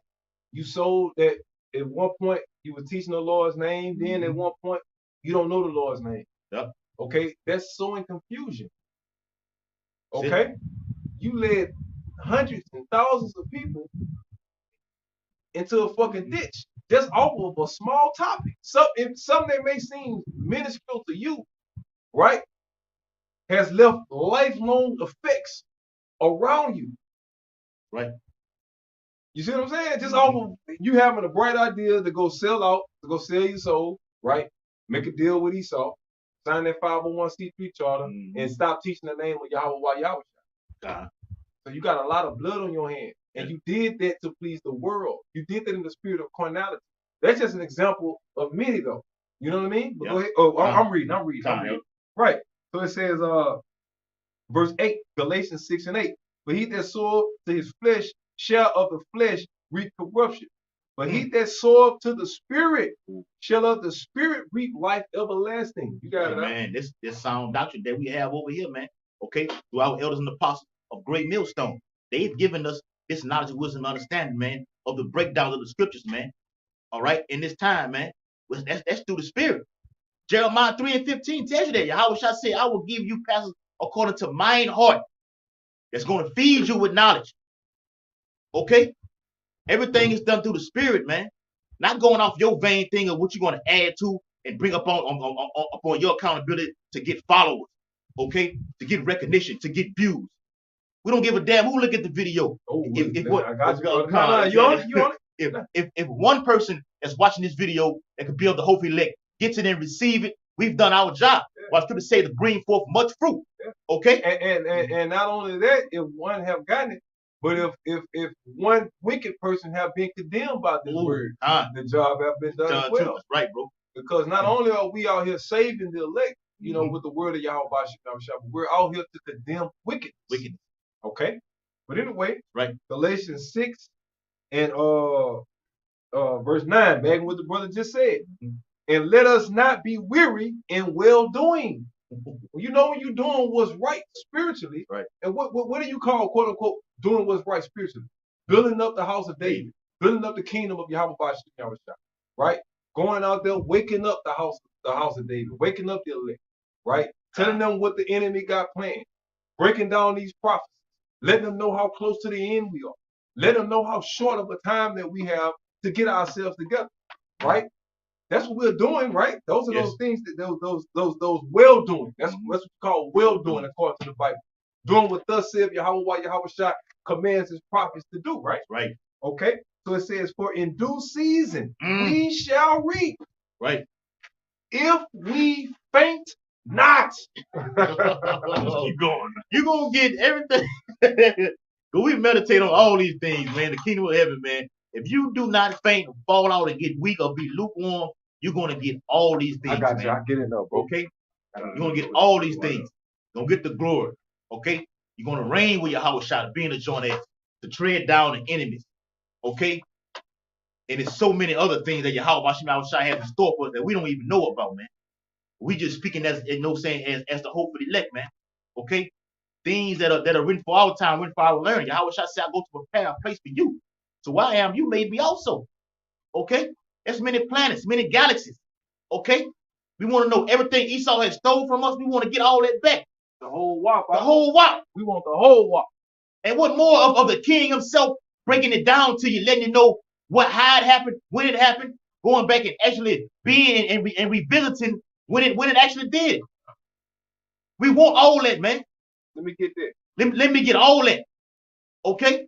S2: You sold that at one point you were teaching the Lord's name, then at one point you don't know the Lord's name.
S1: Yep.
S2: Okay, that's sowing confusion. Okay, you led hundreds and thousands of people into a fucking ditch just off of a small topic. Something that may seem minuscule to you, right, has left lifelong effects around you.
S1: Right.
S2: You see what I'm saying? Just off of you having a bright idea to go sell out, to go sell your soul, right? Make a deal with Esau, sign that 501c3 charter, and stop teaching the name of Yahweh while Yahweh. So you got a lot of blood on your hands. And you did that to please the world. You did that in the spirit of carnality. That's just an example of many, though. You know what I mean? But go ahead. Oh, I'm reading. Right. So it says, verse 8, Galatians 6 and 8. But he that soweth to his flesh shall of the flesh reap corruption. But he that soweth to the spirit shall of the spirit reap life everlasting. You got it,
S1: man. This sound doctrine that we have over here, man. Okay, through our elders and apostles of Great Millstone, they've given us this knowledge, wisdom, and understanding, man, of the breakdowns of the scriptures, man. All right, in this time, man, that's through the spirit. Jeremiah 3 and 15 tells you that. Yahweh shall say, I will give you pastors according to mine heart. That's going to feed you with knowledge. Okay? Everything is done through the spirit, man. Not going off your vain thing of what you're going to add to and bring up on your accountability to get followers. Okay? To get recognition, to get views. We don't give a damn who look at the video. If one person that's watching this video that could be of the hope elect gets it and receive it, we've done our job. While scripture say to bring forth much fruit. Okay?
S2: And not only that, if one have gotten it, but if one wicked person have been condemned by this word, the job have been done as well.
S1: Right, bro.
S2: Because not only are we out here saving the elect, you know, with the word of Yahweh, we're out here to condemn wickedness. Okay? But anyway,
S1: right.
S2: Galatians 6 and verse 9, back what the brother just said. And let us not be weary in well doing. You know, when you're doing what's right spiritually,
S1: right?
S2: And what do you call, quote unquote, doing what's right spiritually? Building up the house of David, building up the kingdom of Yahweh, right? Going out there, waking up the house of David, waking up the elect, right? Telling them what the enemy got planned, breaking down these prophecies, letting them know how close to the end we are, letting them know how short of a time that we have to get ourselves together, right? That's what we're doing, right? Those are those things that those well doing. That's what you call well doing according to the Bible. Doing what thus saith Yahweh commands his prophets to do, right?
S1: Right.
S2: Okay. So it says, for in due season we shall reap.
S1: Right.
S2: If we faint not.
S1: Keep going. You're gonna get everything. But we meditate on all these things, man. The kingdom of heaven, man. If you do not faint, fall out, and get weak, or be lukewarm, you're gonna get all these things.
S2: I got you.
S1: Man.
S2: I get it up, bro.
S1: Okay. You're gonna get all these things. You're gonna get the glory. Okay. You're gonna reign with Yahweh Shah, being a joint heir, to tread down the enemies. Okay. And there's so many other things that Yahweh Shah has in store for us that we don't even know about, man. We just speaking as the hope for the elect, man. Okay. Things that are written for our time, written for our learning. Yahweh Shah said, I go to prepare a place for you. So where I am, you may be also. Okay? There's many planets, many galaxies. Okay? We want to know everything Esau has stole from us. We want to get all that back.
S2: The whole wop.
S1: The whole wop.
S2: We want the whole wop.
S1: And what more of the king himself breaking it down to you, letting you know how it happened, when it happened, going back and actually being and revisiting when it actually did. We want all that, man.
S2: Let me get that.
S1: Let me get all that. Okay?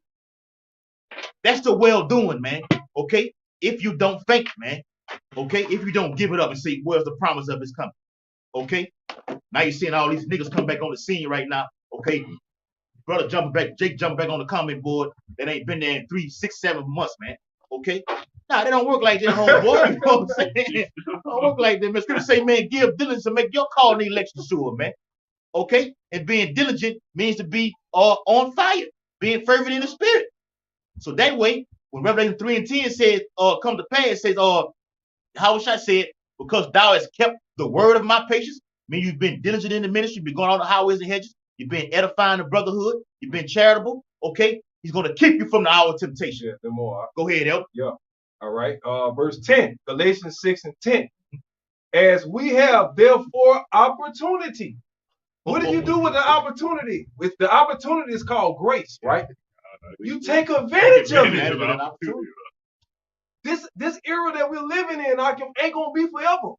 S1: That's the well doing, man. Okay? If you don't faint, man. Okay? If you don't give it up and say, where's the promise of his coming? Okay? Now you're seeing all these niggas come back on the scene right now. Okay? Brother Jake jumping back on the comment board that ain't been there in 3, 6, 7 months, man. Okay? Nah, they don't work like that, homeboy. You know what I'm saying? They don't work like that, man. Scripture say, man, give diligence to make your call and election sure, man. Okay? And being diligent means to be on fire, being fervent in the spirit. So that way, when Revelation 3 and 10 says, come to pass, it says, how should I say it? Because thou hast kept the word of my patience, mean you've been diligent in the ministry, you've been going on the highways and hedges, you've been edifying the brotherhood, you've been charitable, okay? He's going to keep you from the hour of temptation.
S2: Yeah, the more.
S1: Go ahead, Elp.
S2: Yeah. All right. Verse 10, Galatians 6 and 10. As we have, therefore, opportunity. What do you do with the opportunity? With the opportunity is called grace, right? You take advantage of it.
S1: That opportunity.
S2: This era that we're living in ain't gonna be forever.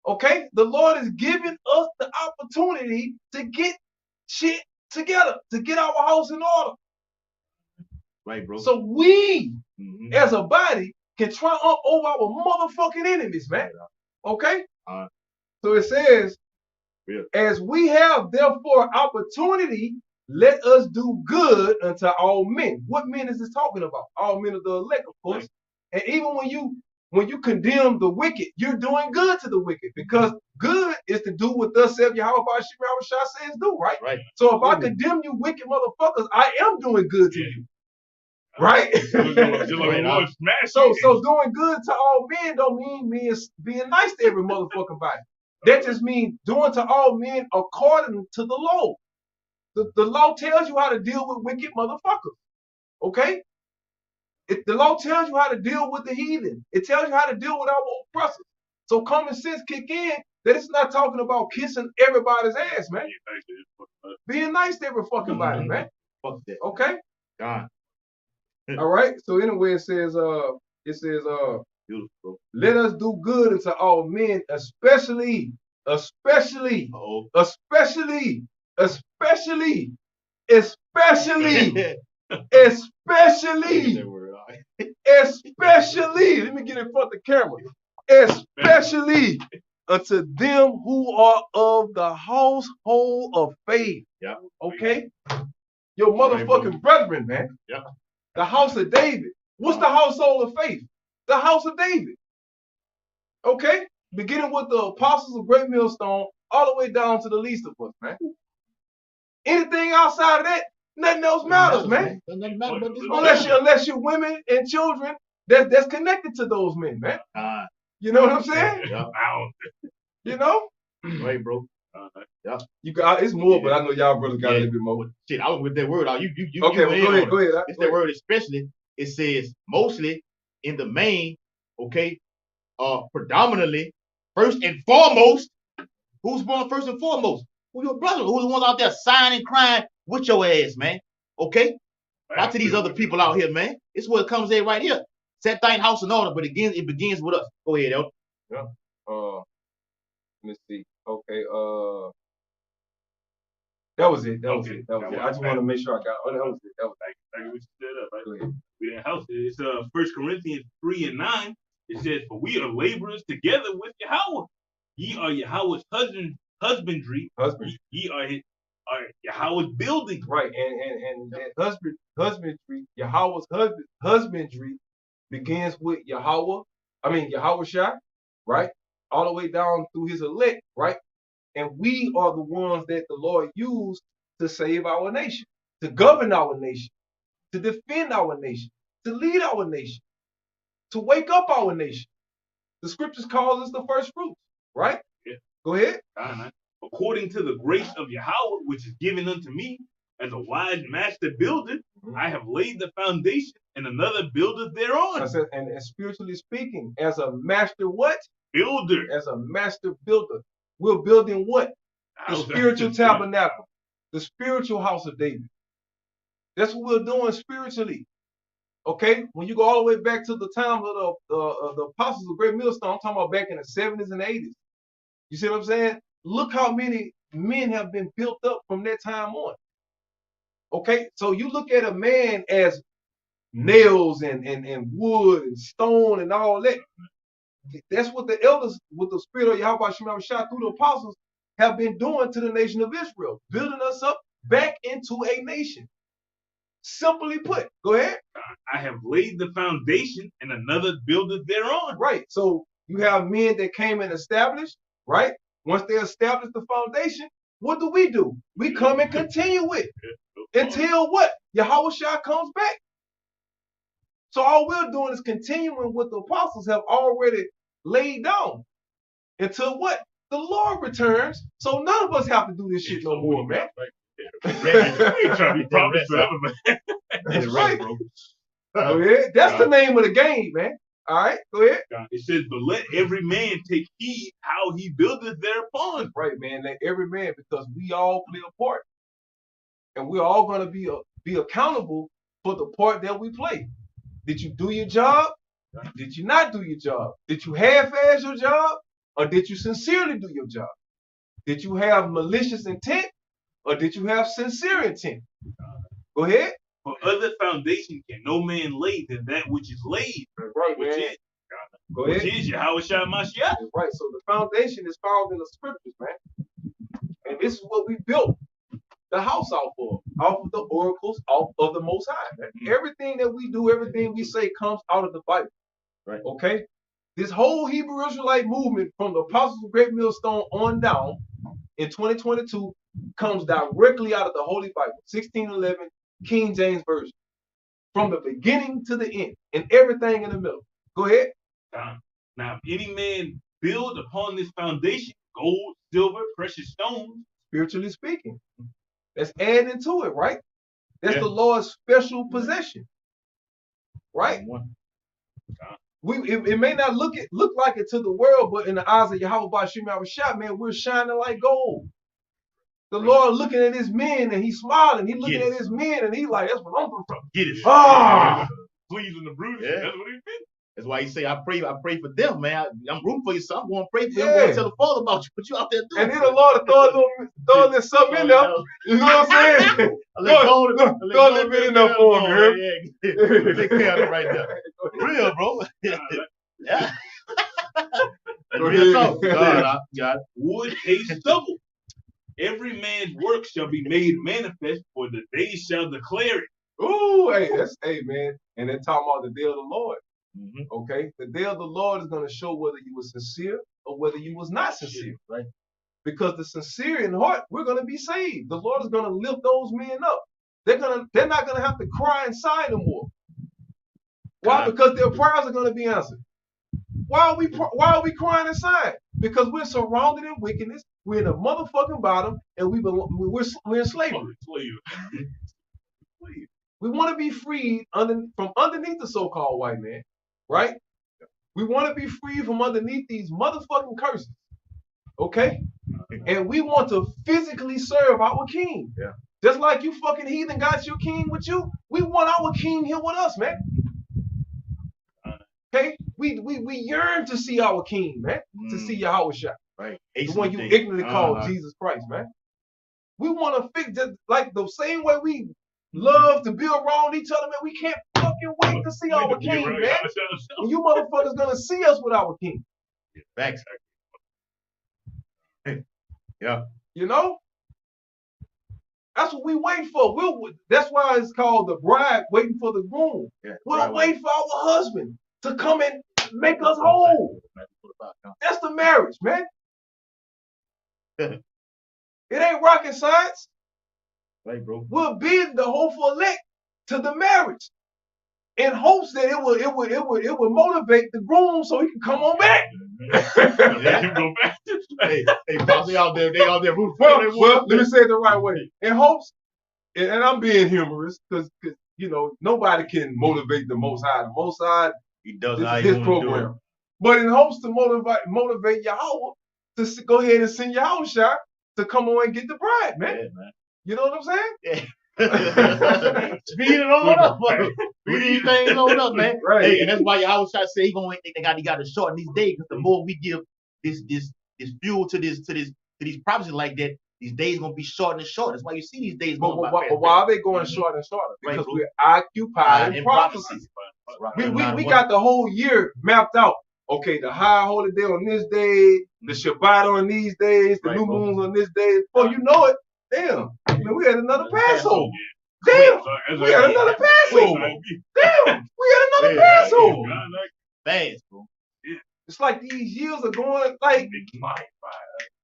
S2: Okay? The Lord is giving us the opportunity to get shit together, to get our house in order.
S1: Right, bro.
S2: So we, as a body, can triumph over our motherfucking enemies, man. Okay? So it says, as we have therefore opportunity, let us do good unto all men. What men is this talking about? All men of the elect, of course. And even when you condemn the wicked, you're doing good to the wicked, because good is to do what thus saith Yahweh Shah says do, right?
S1: Right.
S2: So if I condemn you wicked motherfuckers, I am doing good to you. Right?
S3: So
S2: doing good to all men don't mean being nice to every motherfucking body. That just means doing to all men according to the law. The law tells you how to deal with wicked motherfuckers. Okay? The law tells you how to deal with the heathen. It tells you how to deal with our oppressors. So common sense kick in that it's not talking about kissing everybody's ass, man. Being nice to every fucking body, man.
S1: Fuck that.
S2: Okay?
S1: God.
S2: All right. So anyway, it says,
S1: Beautiful.
S2: let us do good unto all men, especially, especially, especially, especially, especially, especially, especially. Let me get in front of the camera. Especially unto them who are of the household of faith.
S1: Yeah.
S2: Okay. Your motherfucking brethren, man.
S1: Yeah.
S2: The house of David. What's the household of faith? The house of David. Okay? Beginning with the apostles of Great Millstone all the way down to the least of us, man. Anything outside of that, nothing else matters, man. Unless you're women and children that's connected to those men, man. You know what I'm saying?
S1: Yeah.
S2: You know?
S1: Right, bro. Yeah.
S2: You got it's more, but I know y'all brothers got a little bit more.
S1: Shit, I was with that word. You
S2: okay, well, go ahead.
S1: It's that word especially. It says mostly, in the main, okay, predominantly, first and foremost. Who's born first and foremost? Who your brother? Who's the ones out there sighing and crying with your ass, man? Okay? Not to these other people out here, man. It's what it comes in right here. Set thine house in order, but it begins with us. Go ahead, Elder.
S2: Yeah. Let me see. Okay, that was it. That was it. I just want to make sure I got. Oh, that was it. That was it.
S3: Thank you. We set up. Right? We didn't house it. It's 1 Corinthians 3:9. It says, "For we are laborers together with Yahweh. Ye are Yahweh's husbandry. Ye are Yahweh's building." Right, and husbandry. Yahweh's husbandry begins with Yahweh. Yahweh Shai, right? All the way down through his elect, right? And we are the ones that the Lord used to save our nation, to govern our nation, to defend our nation, to lead our nation, to wake up our nation. The scriptures call us the first fruits, right? Yeah. Go ahead. According to the grace of Yahweh, which is given unto me, as a wise master builder, I have laid the foundation, and another buildeth thereon. And spiritually speaking, as a master what? Builder. As a master builder. We're building what? The spiritual tabernacle. The spiritual house of David. That's what we're doing spiritually. Okay? When you go all the way back to the time of the apostles of Great Millstone, I'm talking about back in the 70s and 80s. You see what I'm saying? Look how many men have been built up from that time on. Okay? So you look at a man as nails and wood and stone and all that. That's what the elders, with the spirit of Yahweh Shah through the apostles, have been doing to the nation of Israel, building us up back into a nation. Simply put, go ahead. I have laid the foundation, and another buildeth thereon. Right. So you have men that came and established, right? Once they establish the foundation, what do? We come and continue it until what? Yahweh Shah comes back. So all we're doing is continuing what the apostles have already laid down until what? The Lord returns. So none of us have to do this shit no more, man. Ain't trying to be promised forever, man. That's right, bro. Oh, yeah? That's the name of the game, man.
S2: All right, go ahead.
S3: It says, but let every man take heed how he buildeth thereupon.
S2: Right, man. Let every man, because we all play a part, and we're all gonna be accountable for the part that we play. Did you do your job? Did you not do your job? Did you half-ass your job, or did you sincerely do your job? Did you have malicious intent, or did you have sincere intent? Go ahead.
S3: For other foundation can no man lay than that which is laid,
S2: Right,
S3: which
S2: man.
S3: is,
S2: Go ahead.
S3: which is Yahweh Shai Mashiach.
S2: Right. So the foundation is found in the scriptures, man. And this is what we built the house off of the oracles of the Most High. Man. Everything that we do, everything we say comes out of the Bible.
S1: Right.
S2: Okay? This whole Hebrew Israelite movement from the Apostles of Great Millstone on down in 2022 comes directly out of the Holy Bible, 1611 King James Version. From the beginning to the end and everything in the middle. Go ahead.
S3: Now, if any man build upon this foundation, gold, silver, precious stones,
S2: Spiritually speaking. That's adding to it, right? That's
S3: Yeah.
S2: the Lord's special possession. Right? It may not look like it to the world, but in the eyes of Yahweh Bashim Yahushua, man, we're shining like gold. The Lord looking at his men and he's smiling. He's looking at his men and he's like, that's what I'm from.
S1: Get it.
S2: Ah!
S3: please and the bruises.
S1: Yeah.
S3: That's what he did.
S1: That's why he say, I pray for them, man. I'm rooting for you, so I'm going to pray for you. I'm
S2: Yeah.
S1: going to tell the Father about you. What you out there doing?
S2: And then the Lord throw a little something in there. You know what I'm saying? Throw a little bit in there for me.
S1: Yeah. Take care of it right there. Real, bro. Yeah. Real talk. God.
S3: Wood, hay, stubble. Every man's work shall be made manifest, for the day shall declare it.
S2: Ooh, hey, man. And they're talking about the day of the Lord.
S1: Mm-hmm.
S2: Okay? The day of the Lord is going to show whether you were sincere or whether you was not sincere.
S1: Right.
S2: Because the sincere in heart, we're going to be saved. The Lord is going to lift those men up. They're not going to have to cry inside no more. Why? Because their prayers are going to be answered. Why are we crying inside? Because we're surrounded in wickedness. We're in the motherfucking bottom, and we're in slavery. We want to be freed from underneath the so-called white man, right? We want to be free from underneath these motherfucking curses, okay? And we want to physically serve our king.
S1: Yeah.
S2: Just like you fucking heathen got your king with you, we want our king here with us, man. Okay? We yearn to see our king, man. To see Yahweh Shai.
S1: Right.
S2: The one you ignorantly call Jesus Christ, man. We want to fix just like the same way we love to build around each other, man. We can't fucking wait to see our king, man. And you motherfuckers gonna see us with our king.
S1: Facts. Yeah.
S2: You know? That's what we wait for. That's why it's called the bride waiting for the groom.
S1: Yeah,
S2: we'll wait for our husband to come and make us whole. That's the marriage, man. It ain't rocket science.
S1: Right, bro.
S2: We'll bid the hopeful elect to the marriage in hopes that it would motivate the groom so he can come on back.
S1: Hey, Pops, they out there rooting for
S2: well, let me say it the right way. In hopes, and I'm being humorous because you know nobody can motivate the Most High. The Most High,
S1: he does
S2: his program. But in hopes to motivate Yahweh to go ahead and send Yahweh Shai to come on and get the bride, man.
S1: Yeah, man.
S2: You know what I'm saying?
S1: Yeah. Speed it on up. Speed these things on up, man.
S2: Right.
S1: Hey, and that's why Yahweh Shai say they got to shorten these days, because the more we give this fuel to these prophecies like that, these days gonna be short and short. That's why you see these days going by.
S2: But why are they going short and shorter? Because we're occupied in prophecy. We got the whole year mapped out. Okay, the high holy day on this day, the Shabbat on these days, the new moons on this day. Before you know it, damn, man, we had another Passover. Damn, we had another Passover. Damn, we had another Passover.
S1: Fast, bro.
S2: It's like these years are going like,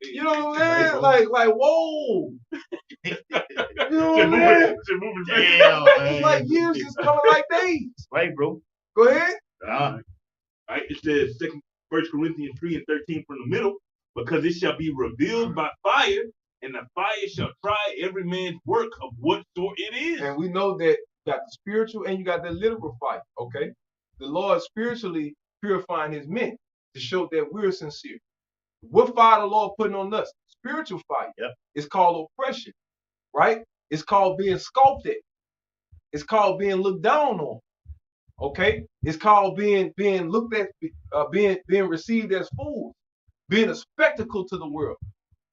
S2: you know what I'm saying? Like whoa. You know what I'm saying?
S1: Damn,
S2: it's like years just coming like days.
S1: Right, bro.
S2: Go ahead.
S3: Right, it says 1 Corinthians 3:13 from the middle, because it shall be revealed by fire, and the fire shall try every man's work of what sort it is.
S2: And we know that you got the spiritual and you got the literal fire, okay? The Lord spiritually purifying his men to show that we're sincere. What fire the Lord putting on us? Spiritual fire.
S1: Yep.
S2: It's called oppression, right? It's called being sculpted. It's called being looked down on. Okay? It's called being looked at, being received as fools, being a spectacle to the world.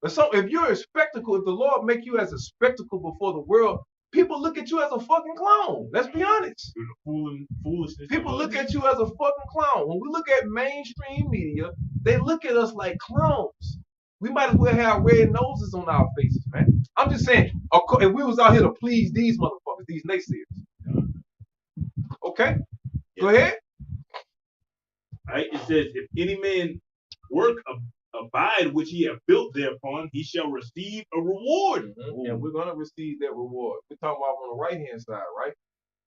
S2: But so if you're a spectacle, if the Lord make you as a spectacle before the world, people look at you as a fucking clown. Let's be honest.
S3: Foolishness.
S2: People look at you as a fucking clown. When we look at mainstream media, they look at us like clowns. We might as well have red noses on our faces, man. I'm just saying, if we was out here to please these motherfuckers, these naysayers. Okay? Go ahead.
S3: Right? It says, if any man work abide which he have built thereupon, he shall receive a reward.
S2: And we're going to receive that reward. We're talking about on the right-hand side, right?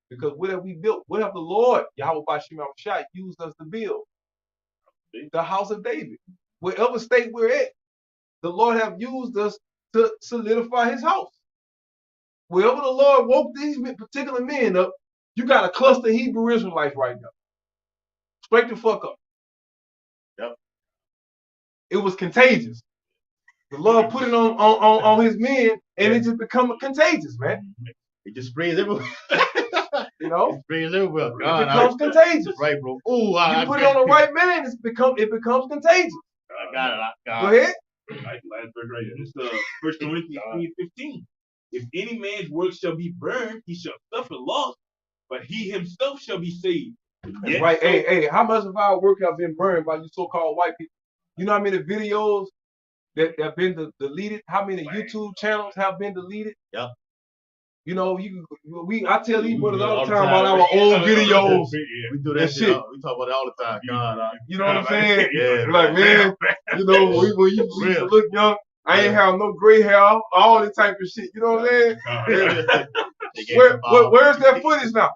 S2: Because what have we built? What have the Lord, Yahweh Bashim Shai, used us to build? The house of David. Wherever state we're at, the Lord have used us to solidify his house. Wherever the Lord woke these particular men up, you got a cluster of Hebrew Israelites right now. Straight the fuck up.
S1: Yep.
S2: It was contagious. The Lord put it on his men, and it just become contagious, man.
S1: It just spreads everywhere.
S2: You know?
S1: It spreads everywhere.
S2: It becomes contagious.
S1: Right, bro. Ooh,
S2: you put it on the right man, it becomes contagious.
S1: I got it.
S2: Go ahead.
S3: Right, last verse right here. It's 1 Corinthians 3:15. If any man's work shall be burned, he shall suffer loss, but he himself shall be saved.
S2: That's right. Hey, how much of our work have been burned by you so-called white people? You know how many videos that have been deleted? How many YouTube channels have been deleted?
S1: Yep.
S2: You know, I tell these brothers all the time about our old videos.
S1: We do that shit. We talk about it all the time.
S2: You know what I'm saying?
S1: Yeah.
S2: Like, man, you know, when you look young, I ain't have no gray hair, all this type of shit. You know what I'm saying? Where's that footage now?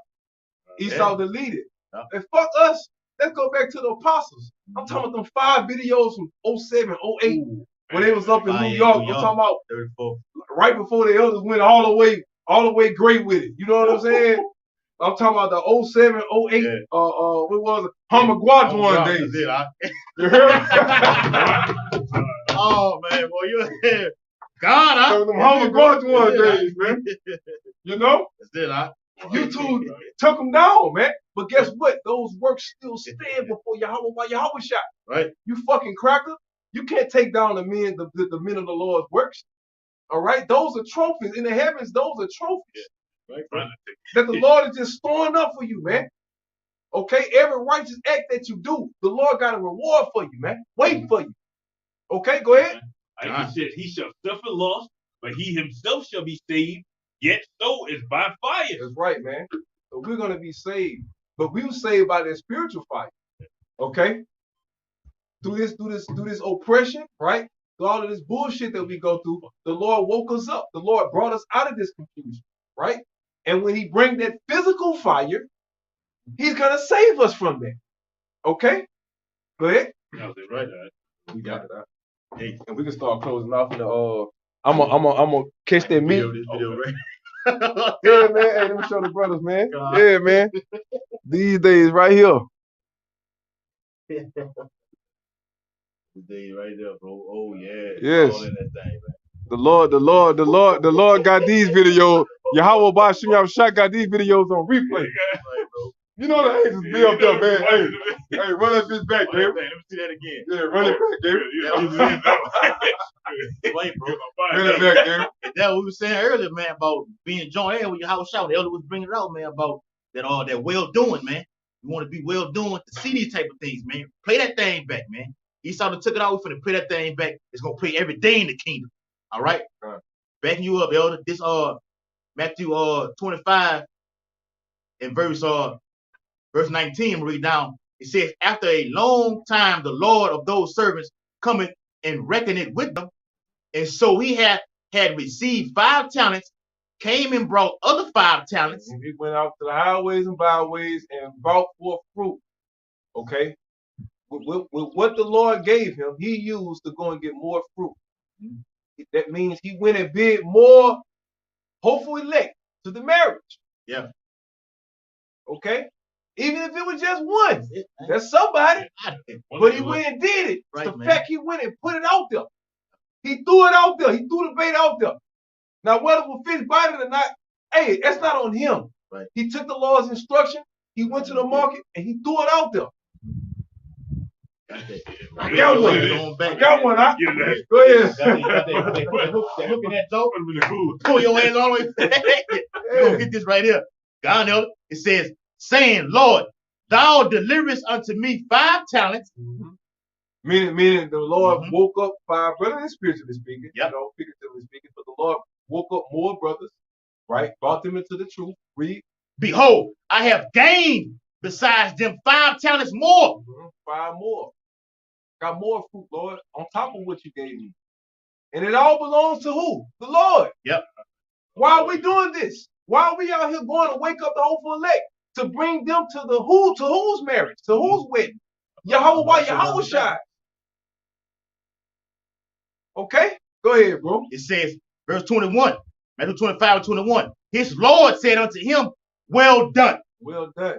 S2: Esau deleted. And fuck us. Let's go back to the apostles. I'm talking about them 5 videos from 07, 08, when they was up in New York. I'm talking about
S1: 34.
S2: right before the elders went all the way great with it. You know what I'm saying? I'm talking about the 07, 08, what was it? Hamagwadwan days. You heard me?
S1: Oh man, boy, you here. God, I
S2: them Hamagwadwan days, man. You know?
S1: That's it,
S2: YouTube took them down, man. But guess what? Those works still stand before Yahweh by Yahweh shot.
S1: Right.
S2: You fucking cracker. You can't take down the men of the Lord's works. All right? Those are trophies. In the heavens, those are trophies.
S1: Right.
S2: That the Lord is just storing up for you, man. Okay? Every righteous act that you do, the Lord got a reward for you, man. Waiting for you. Okay? Go ahead.
S3: He said, he shall suffer loss, but he himself shall be saved, yet so is by fire.
S2: That's right, man. So we're going to be saved. But we were saved by that spiritual fire. Okay? Through this oppression, right? Through all of this bullshit that we go through, the Lord woke us up. The Lord brought us out of this confusion, right? And when he bring that physical fire, he's going to save us from that. Okay? Go ahead.
S3: That was it, right?
S2: We got it out. Hey, and we can start closing off in the I'm gonna catch that meat. Yeah, man. Hey, let me show the brothers, man. Yeah, man. These days right here.
S1: The day right there, bro. Oh yeah.
S2: Yes.
S1: All in that thing, man.
S2: The Lord got these videos. Yahweh Bashim Shai got these videos on replay. You know the haters be up there, man. Hey, run that bitch back, Gabriel.
S1: Let me see that again.
S2: Yeah, run it back, Gabriel.
S1: Wait, bro.
S2: Run it back, Gabriel.
S1: That's what we were saying earlier, man, about being joined in with your house shout. The elder was bringing it out, man, about that well doing, man. You want to be well doing to see these type of things, man. Play that thing back, man. Esau that took it out. We're finna play that thing back. It's gonna play every day in the kingdom. All right. Backing you up, elder. This Matthew 25 and verse 19, read down. It says, after a long time, the Lord of those servants cometh and reckoneth with them. And so he had received 5 talents, came and brought other 5 talents.
S2: And he went out to the highways and byways and brought forth fruit. Okay? With what the Lord gave him, he used to go and get more fruit. That means he went and bid more hopeful elect to the marriage.
S1: Yeah.
S2: Okay? Even if it was just one, that's somebody. But he went and did it. Right, the fact he went and put it out there. He threw it out there. He threw the bait out there. Now, whether the fish bite it or not, hey, that's not on him. Right. He took the Lord's instruction. He went to the market and he threw it out there. I got one. I got one. Go ahead.
S1: Look at that dope. Pull your hands all the way. You're going to get this right here. God, it says, saying, Lord, thou deliverest unto me 5 talents.
S2: Meaning the Lord woke up 5 brothers, spiritually speaking, figuratively speaking, but the Lord woke up more brothers, right? Brought them into the truth. Read.
S1: Behold, I have gained besides them 5 talents more.
S2: 5 more. Got more fruit, Lord, on top of what you gave me. And it all belongs to who? The Lord.
S1: Yep.
S2: Why are we doing this? Why are we out here going to wake up the hopeful elect? To bring them to the who? To whose marriage? To whose wedding? Yahweh, why Yahweh shine? Okay? Go ahead, bro.
S1: It says, verse 21, Matthew 25 and 21. His Lord said unto him, well done.
S2: Well done.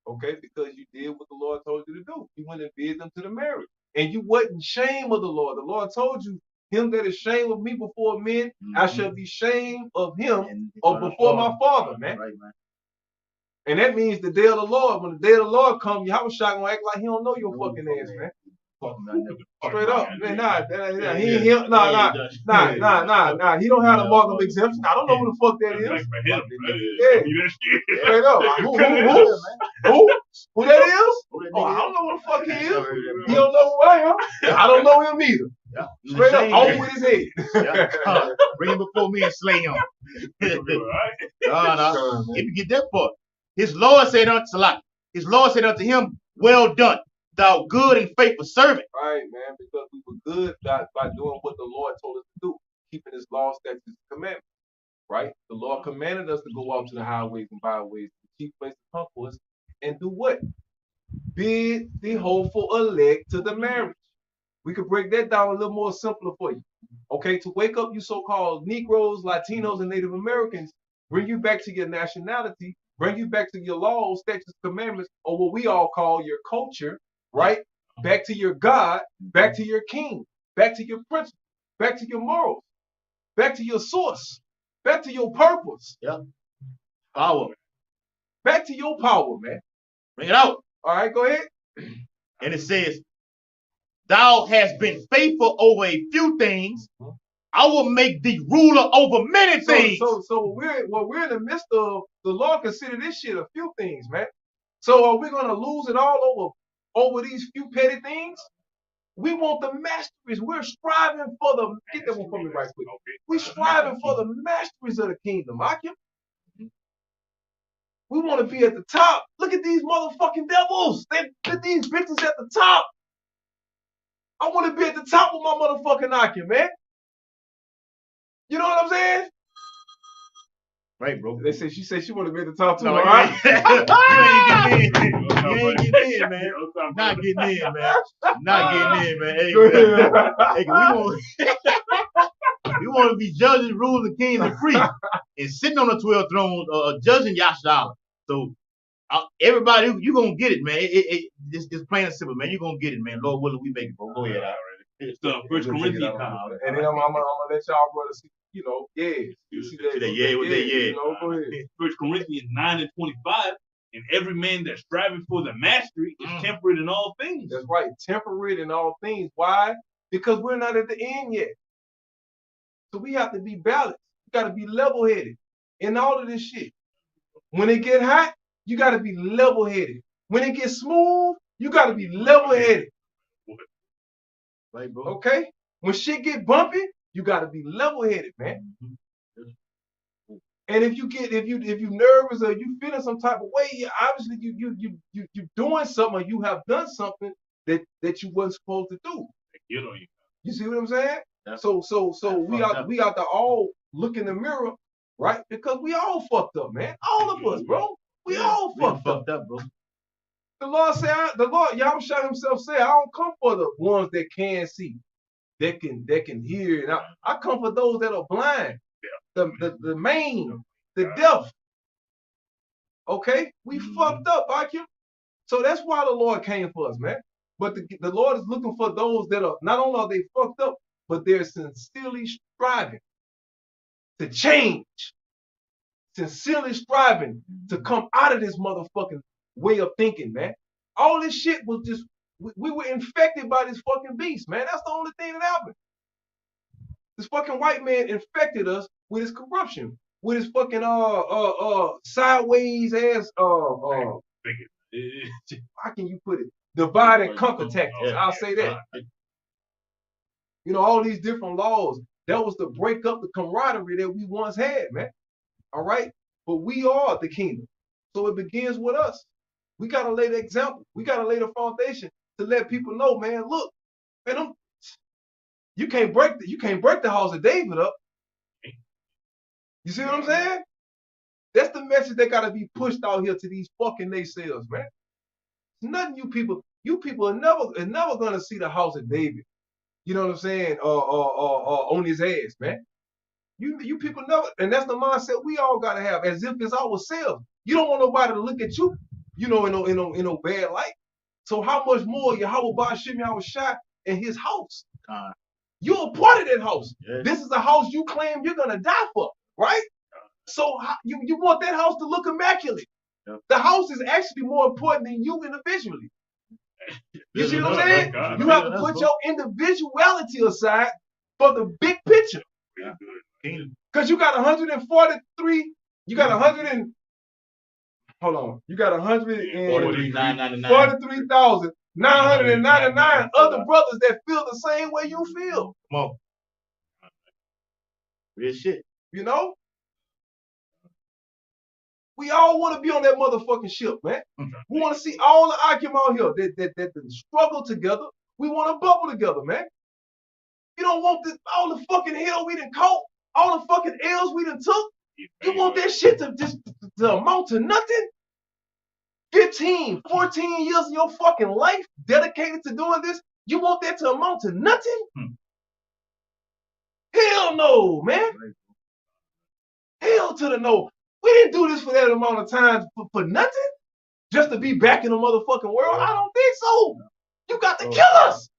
S2: Okay, because you did what the Lord told you to do. You went and bid them to the marriage. And you wasn't shame of the Lord. The Lord told you, him that is shame of me before men, I shall be shame of him or before my Father, man. Right, man. And that means the day of the Lord. When the day of the Lord comes, Yahweh Shai gonna act like he don't know your fucking ass, man. Straight up, man. Nah. He don't have the mark of exemption. I don't know who the fuck that is. Straight up. Who that is? Oh, I don't know who the fuck he is. He don't know who I am. I don't know him either. Straight up, on with his head.
S1: Bring him before me and slay him. If you get that part, his Lord said unto him, well done, thou good and faithful servant.
S2: Right, man, because we were good by doing what the Lord told us to do, keeping his law, statutes, and commandments. Right? The Lord commanded us to go out to the highways and byways, the chief places of concourse, and do what? Bid the hopeful elect to the marriage. We could break that down a little more simpler for you. Okay, to wake up you so-called Negroes, Latinos, and Native Americans, bring you back to your nationality, bring you back to your laws, statutes, commandments, or what we all call your culture, right? Back to your God, back to your king, back to your principles, back to your morals, back to your source, back to your purpose.
S1: Yeah. Power.
S2: Back to your power, man.
S1: Bring it out.
S2: All right, go ahead.
S1: And it says, thou hast been faithful over a few things. I will make thee ruler over many things.
S2: So we're in the midst of, the Lord consider this shit a few things, man. So are we gonna lose it all over these few petty things? We want the masteries. We're striving for the, get that one for me right quick. We're striving for the masteries of the kingdom, Akim. We want to be at the top. Look at these motherfucking devils. Look at these bitches at the top. I want to be at the top with my motherfucking Akim, man. You know what I'm saying?
S1: Right, bro.
S2: She said she want to be at the top too.
S1: No,
S2: all right?
S1: You ain't getting in, man. Not getting in, man. Not getting in, man. Hey, we want to be judges, rulers, and kings, and priests, and sitting on the 12 thrones, judging Yahshua. So everybody, you gonna get it, man. It's plain and simple, man. You gonna get it, man. Lord willing, we make it, bro. Go ahead, already.
S3: First Corinthians,
S2: and then I'm gonna let y'all brothers see, you know, you see that, you know, go ahead.
S3: First Corinthians 9 and 25, and every man that's striving for the mastery is temperate in all things.
S2: That's right, temperate in all things. Why? Because we're not at the end yet. So we have to be balanced. You got to be level-headed in all of this shit. When it get hot, you got to be level-headed. When it gets smooth, you got to be level-headed.
S1: Right, bro.
S2: Okay? When shit get bumpy, you got to be level-headed, man. And if you nervous or you feeling some type of way, obviously you doing something or you have done something that you wasn't supposed to do. You see what I'm saying? So we got to all look in the mirror, right? Because we all fucked up, man. All of us, bro. We all fucked up, bro. The Lord Yahweh himself said, I don't come for the ones that can see, that can hear. And I come for those that are blind, the deaf. Okay? We fucked up, IQ. So that's why the Lord came for us, man. But the Lord is looking for those that are, not only are they fucked up, but they're sincerely striving to change. Sincerely striving to come out of this motherfucking way of thinking, man. All this shit was just, we were infected by this fucking beast, man. That's the only thing that happened. This fucking white man infected us with his corruption, with his fucking sideways ass how can you put it? Divide and conquer tactics. I'll say that. You know, all these different laws. That was to break up the camaraderie that we once had, man. All right? But we are the kingdom. So it begins with us. We gotta lay the example. We gotta lay the foundation to let people know, man, look, man, you can't break the house of David up. You see what I'm saying? That's the message that gotta be pushed out here to these fucking naysayers, man. Nothing you people are never gonna see the house of David. You know what I'm saying? On his ass, man. You people never, and that's the mindset we all gotta have, as if it's ourselves. You don't want nobody to look at you, you know, in no bad light. So how much more Yahweh Bashim Yahushua in his house? You're a part of that house. Yeah. This is a house you claim you're gonna die for, right? So you want that house to look immaculate. Yeah. The house is actually more important than you individually. You see what I'm saying? You have to put your individuality aside for the big picture. Because you got 143, you got 100 and, hold on, you got 143,999 other brothers that feel the same way you feel.
S1: Come on. Real shit.
S2: You know? We all want to be on that motherfucking ship, man. We want to see all the Akim out here that struggle together. We want to bubble together, man. You don't want all the fucking hell we done caught, all the fucking L's we done took. You want that shit to just to amount to nothing? 15, 14 years of your fucking life dedicated to doing this, you want that to amount to nothing? Hell no, man. Hell to the no. We didn't do this for that amount of time for nothing? Just to be back in the motherfucking world? I don't think so. You got to kill us.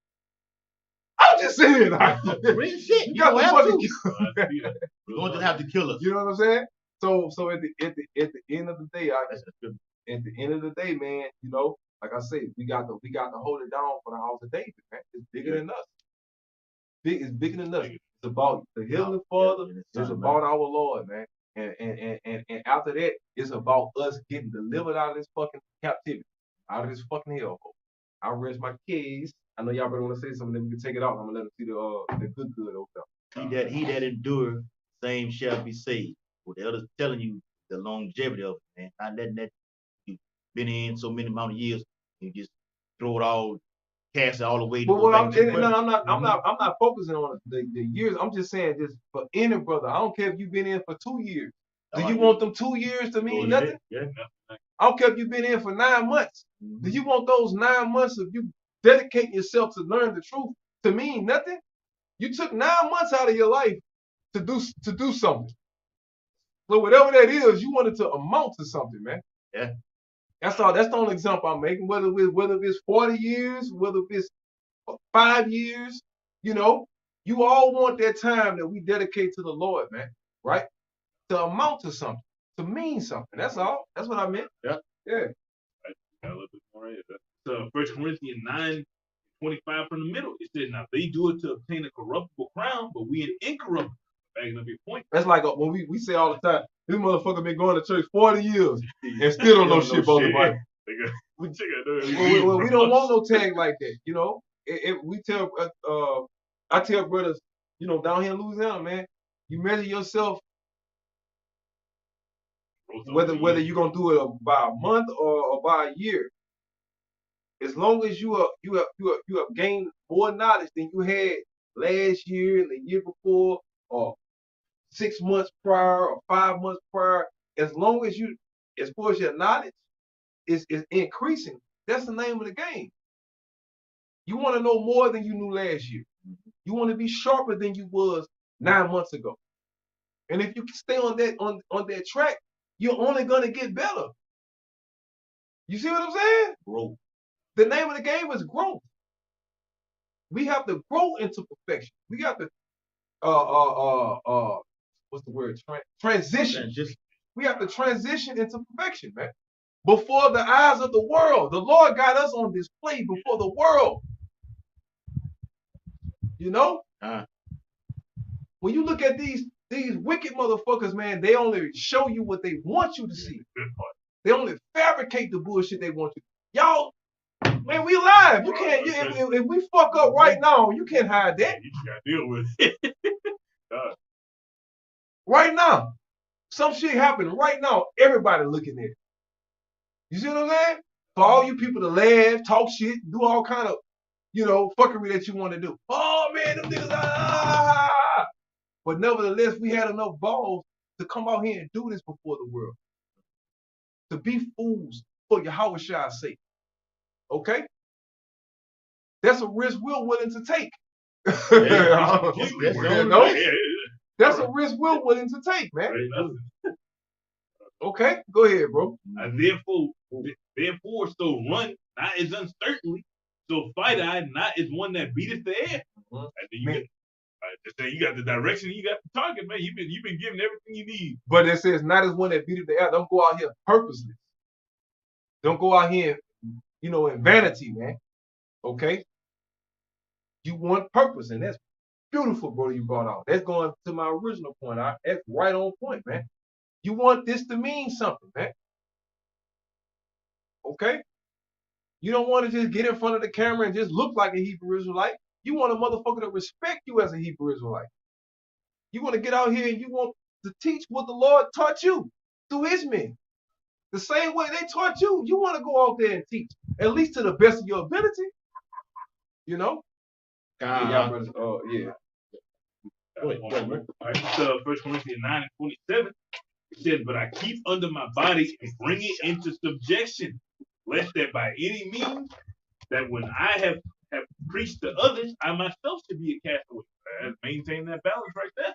S2: I'm just saying.
S1: Real shit. You got to fucking kill us. You're going to have to kill us.
S2: You know what I'm saying? So at the end of the day, man, you know, like I said, we got to hold it down for the house of David, man. It's bigger than us. It's bigger than us. It's about the Heavenly Father. It's about our Lord, man. And after that, it's about us getting delivered out of this fucking captivity, out of this fucking hell. I rest my case. I know y'all better want to say something, then we can take it out. I'm gonna let them see the good over
S1: there. He that endure, same shall be saved. What the elders telling you, the longevity of it, man. Not letting that you've been in so many amount of years, you just throw it all, cast it all away.
S2: But I'm not focusing on the years. I'm just saying, just for any brother, I don't care if you've been in for 2 years. Do you want them 2 years to mean nothing?
S1: Yeah.
S2: I don't care if you've been in for 9 months. Do you want those 9 months of you dedicating yourself to learn the truth to mean nothing? You took 9 months out of your life to do something. So whatever that is, you want it to amount to something, man.
S1: Yeah.
S2: That's all. That's the only example I'm making. Whether it's 40 years, whether it's 5 years, you know, you all want that time that we dedicate to the Lord, man, right? To amount to something, to mean something. That's all. That's what I meant.
S1: Yeah.
S2: Yeah.
S3: Got a little bit more right. That's 1 Corinthians 9:25 from the middle. It says, now they do it to obtain a corruptible crown, but we an incorruptible. Backing up your point.
S2: That's like when we say all the time, this motherfucker been going to church 40 years and still don't know shit about the Bible. We don't want no tag like that, you know. I tell brothers, you know, down here in Louisiana, man, you measure yourself whether you're gonna do it by a month or by a year. As long as you have gained more knowledge than you had last year and the year before, or 6 months prior or 5 months prior, as far as your knowledge is increasing, that's the name of the game. You want to know more than you knew last year. You want to be sharper than you was 9 months ago. And if you can stay on that track, you're only gonna get better. You see what I'm saying?
S1: Growth.
S2: The name of the game is growth. We have to grow into perfection. We got to what's the word? Transition. We have to transition into perfection, man. Before the eyes of the world. The Lord got us on display before the world. You know? When you look at these wicked motherfuckers, man, they only show you what they want you to see. They only fabricate the bullshit they want you. Y'all, man, we live. You can't. If we fuck up right now, you can't hide that.
S3: You just gotta deal with it.
S2: Right now, some shit happening right now. Everybody looking at it. You see what I'm saying? For all you people to laugh, talk shit, do all kind of, fuckery that you want to do. Oh man, them niggas. But nevertheless, we had enough balls to come out here and do this before the world. To be fools for Yahweh's sake. Okay? That's a risk we're willing to take. That's a risk we're willing to take, man. Okay? Go ahead, bro.
S3: Therefore, so run not as uncertainly, so fight I not as one that beateth the air. You got the direction, you got the target, man. You've been given everything you need.
S2: But it says not as one that beateth the air. Don't go out here purposeless. Don't go out here, in vanity, man. Okay? You want purpose, and that's beautiful, bro, you brought out. That's going to my original point. That's right on point, man. You want this to mean something, man. Okay? You don't want to just get in front of the camera and just look like a Hebrew Israelite. You want a motherfucker to respect you as a Hebrew Israelite. You want to get out here and you want to teach what the Lord taught you through his men. The same way they taught you. You want to go out there and teach, at least to the best of your ability. You know? Yeah.
S3: First Corinthians 9 and 27. It says, but I keep under my body and bring it into subjection, lest that by any means, that when I have preached to others, I myself should be a castaway. Maintain that balance right there.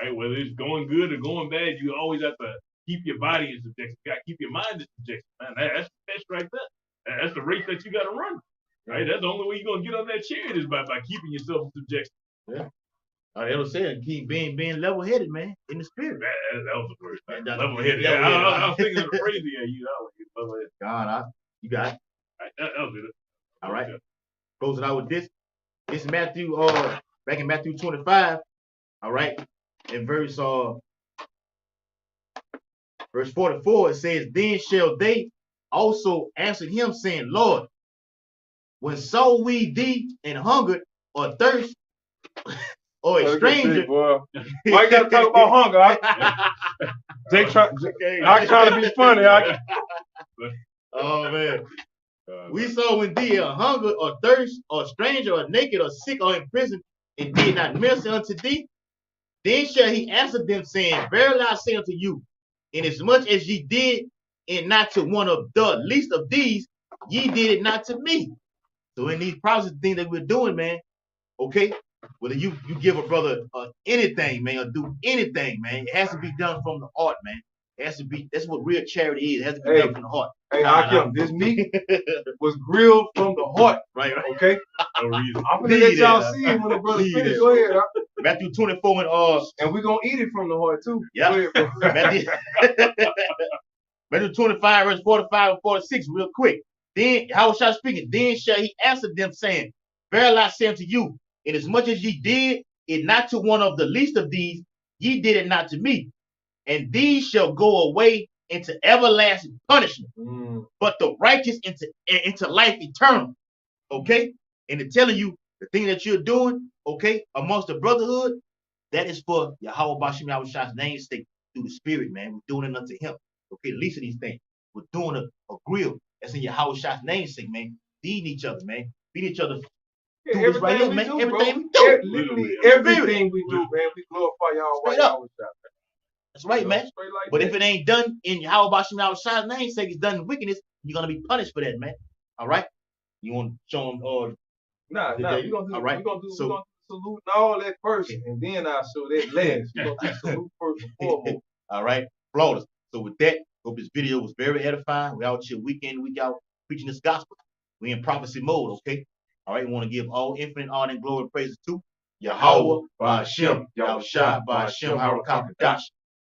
S3: Right? Whether it's going good or going bad, you always have to keep your body in subjection. You got to keep your mind in subjection. Man, that's the test right there. That's the race that you got to run. Right? That's the only way you're going to get on that chariot is by keeping yourself in subjection.
S1: Yeah. They were saying keep being level-headed, man, in the spirit.
S3: That was the first thing. Level-headed. I was thinking of the phrase at you. Level-headed.
S1: God, you got it.
S3: That was it.
S1: All right. Closing out with this. This is Matthew, back in Matthew 25. All right. In verse 44, it says, then shall they also answer him, saying, Lord, when saw we thee and hungered or thirst or a stranger?
S2: Why you gotta talk about hunger? Jake trying to be funny.
S1: Oh man. We saw when thee a hunger or thirst or stranger or naked or sick or in prison and did not minister unto thee. Then shall he answer them, saying, verily I say unto you, inasmuch as ye did it not to one of the least of these, ye did it not to me. So in these process things that we're doing, man, okay, whether you give a brother anything, man, or do anything, man, it has to be done from the heart, man. It has to be, that's what real charity is. It has to be done from the heart.
S2: Hey, Hakim, this meat was grilled from the heart.
S1: Right.
S2: Okay?
S3: No reason.
S2: I'm gonna let y'all see it when the brother finish. Go ahead,
S1: Matthew 24
S2: and we're gonna eat it from the heart too.
S1: Yeah. Matthew 25, verse 45 and 46, real quick. Then, how shall I speak? Then shall he answer them, saying, verily I say unto you, inasmuch as ye did it not to one of the least of these, ye did it not to me. And these shall go away into everlasting punishment, but the righteous into life eternal. Okay? And to telling you the thing that you're doing, okay, amongst the brotherhood, that is for Yahweh Bashim Yahweh's name's sake through the spirit, man. We're doing it unto him. Okay, at least of these things. We're doing a grill that's in Yahweh's name's sake, man. Feeding each other, man. Feed each other.
S2: Yeah, everything
S1: right here,
S2: we
S1: man.
S2: do,
S1: Everything
S2: bro.
S1: we do.
S2: Literally everything we do, man. We glorify Yahweh.
S1: That's right, man.
S2: Like
S1: but if it ain't done in Yahweh Bashim Yahweh's name sake, it's done in wickedness, you're gonna be punished for that, man. All right? You want to show them
S2: Nah, we're gonna do we're gonna do salute and all that first, and then I'll show that last. We're gonna do salute first and foremost.
S1: All right, flawless. So with that, Hope this video was very edifying. We're out here week in, week out preaching this gospel. We in prophecy mode, okay? All right, we want to give all infinite honor and glory and praises to Yahweh, Ba'Shem, Yahushua, Ba'Shem, Harakakadash.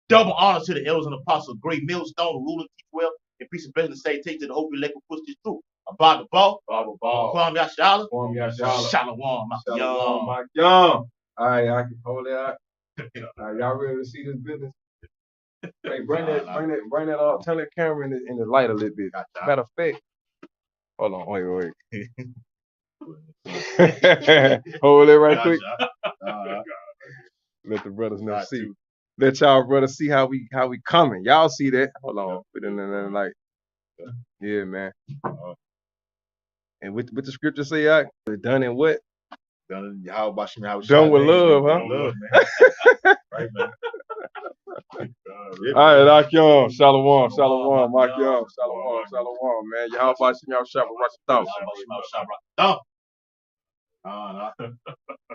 S1: Double honor to the elders and apostles, great millstone, ruler, teach well, and peace and blessing to say, take to the open lake and push this through. About the ball, Kwam Yashala, Shalom,
S2: my young. All right, I can hold it out. All right, y'all ready to see this business? Hey, bring that, tell that camera in the light a little bit. Matter of fact, hold on, wait. Hold it right quick. Let the brothers know. See, let y'all brothers see how we coming. Y'all see that? Hold on, put it in the light. Yeah, man. And what the scripture say? Done in what?
S1: Done Yahweh Ba'Shem, Yahushua.
S2: Done with love, huh?
S1: Love, man. Right, man.
S2: All right, Akyom, Shalom, Akyom, Shalom, man. Yahweh Ba'Shem, Yahushua, Barak Thumb.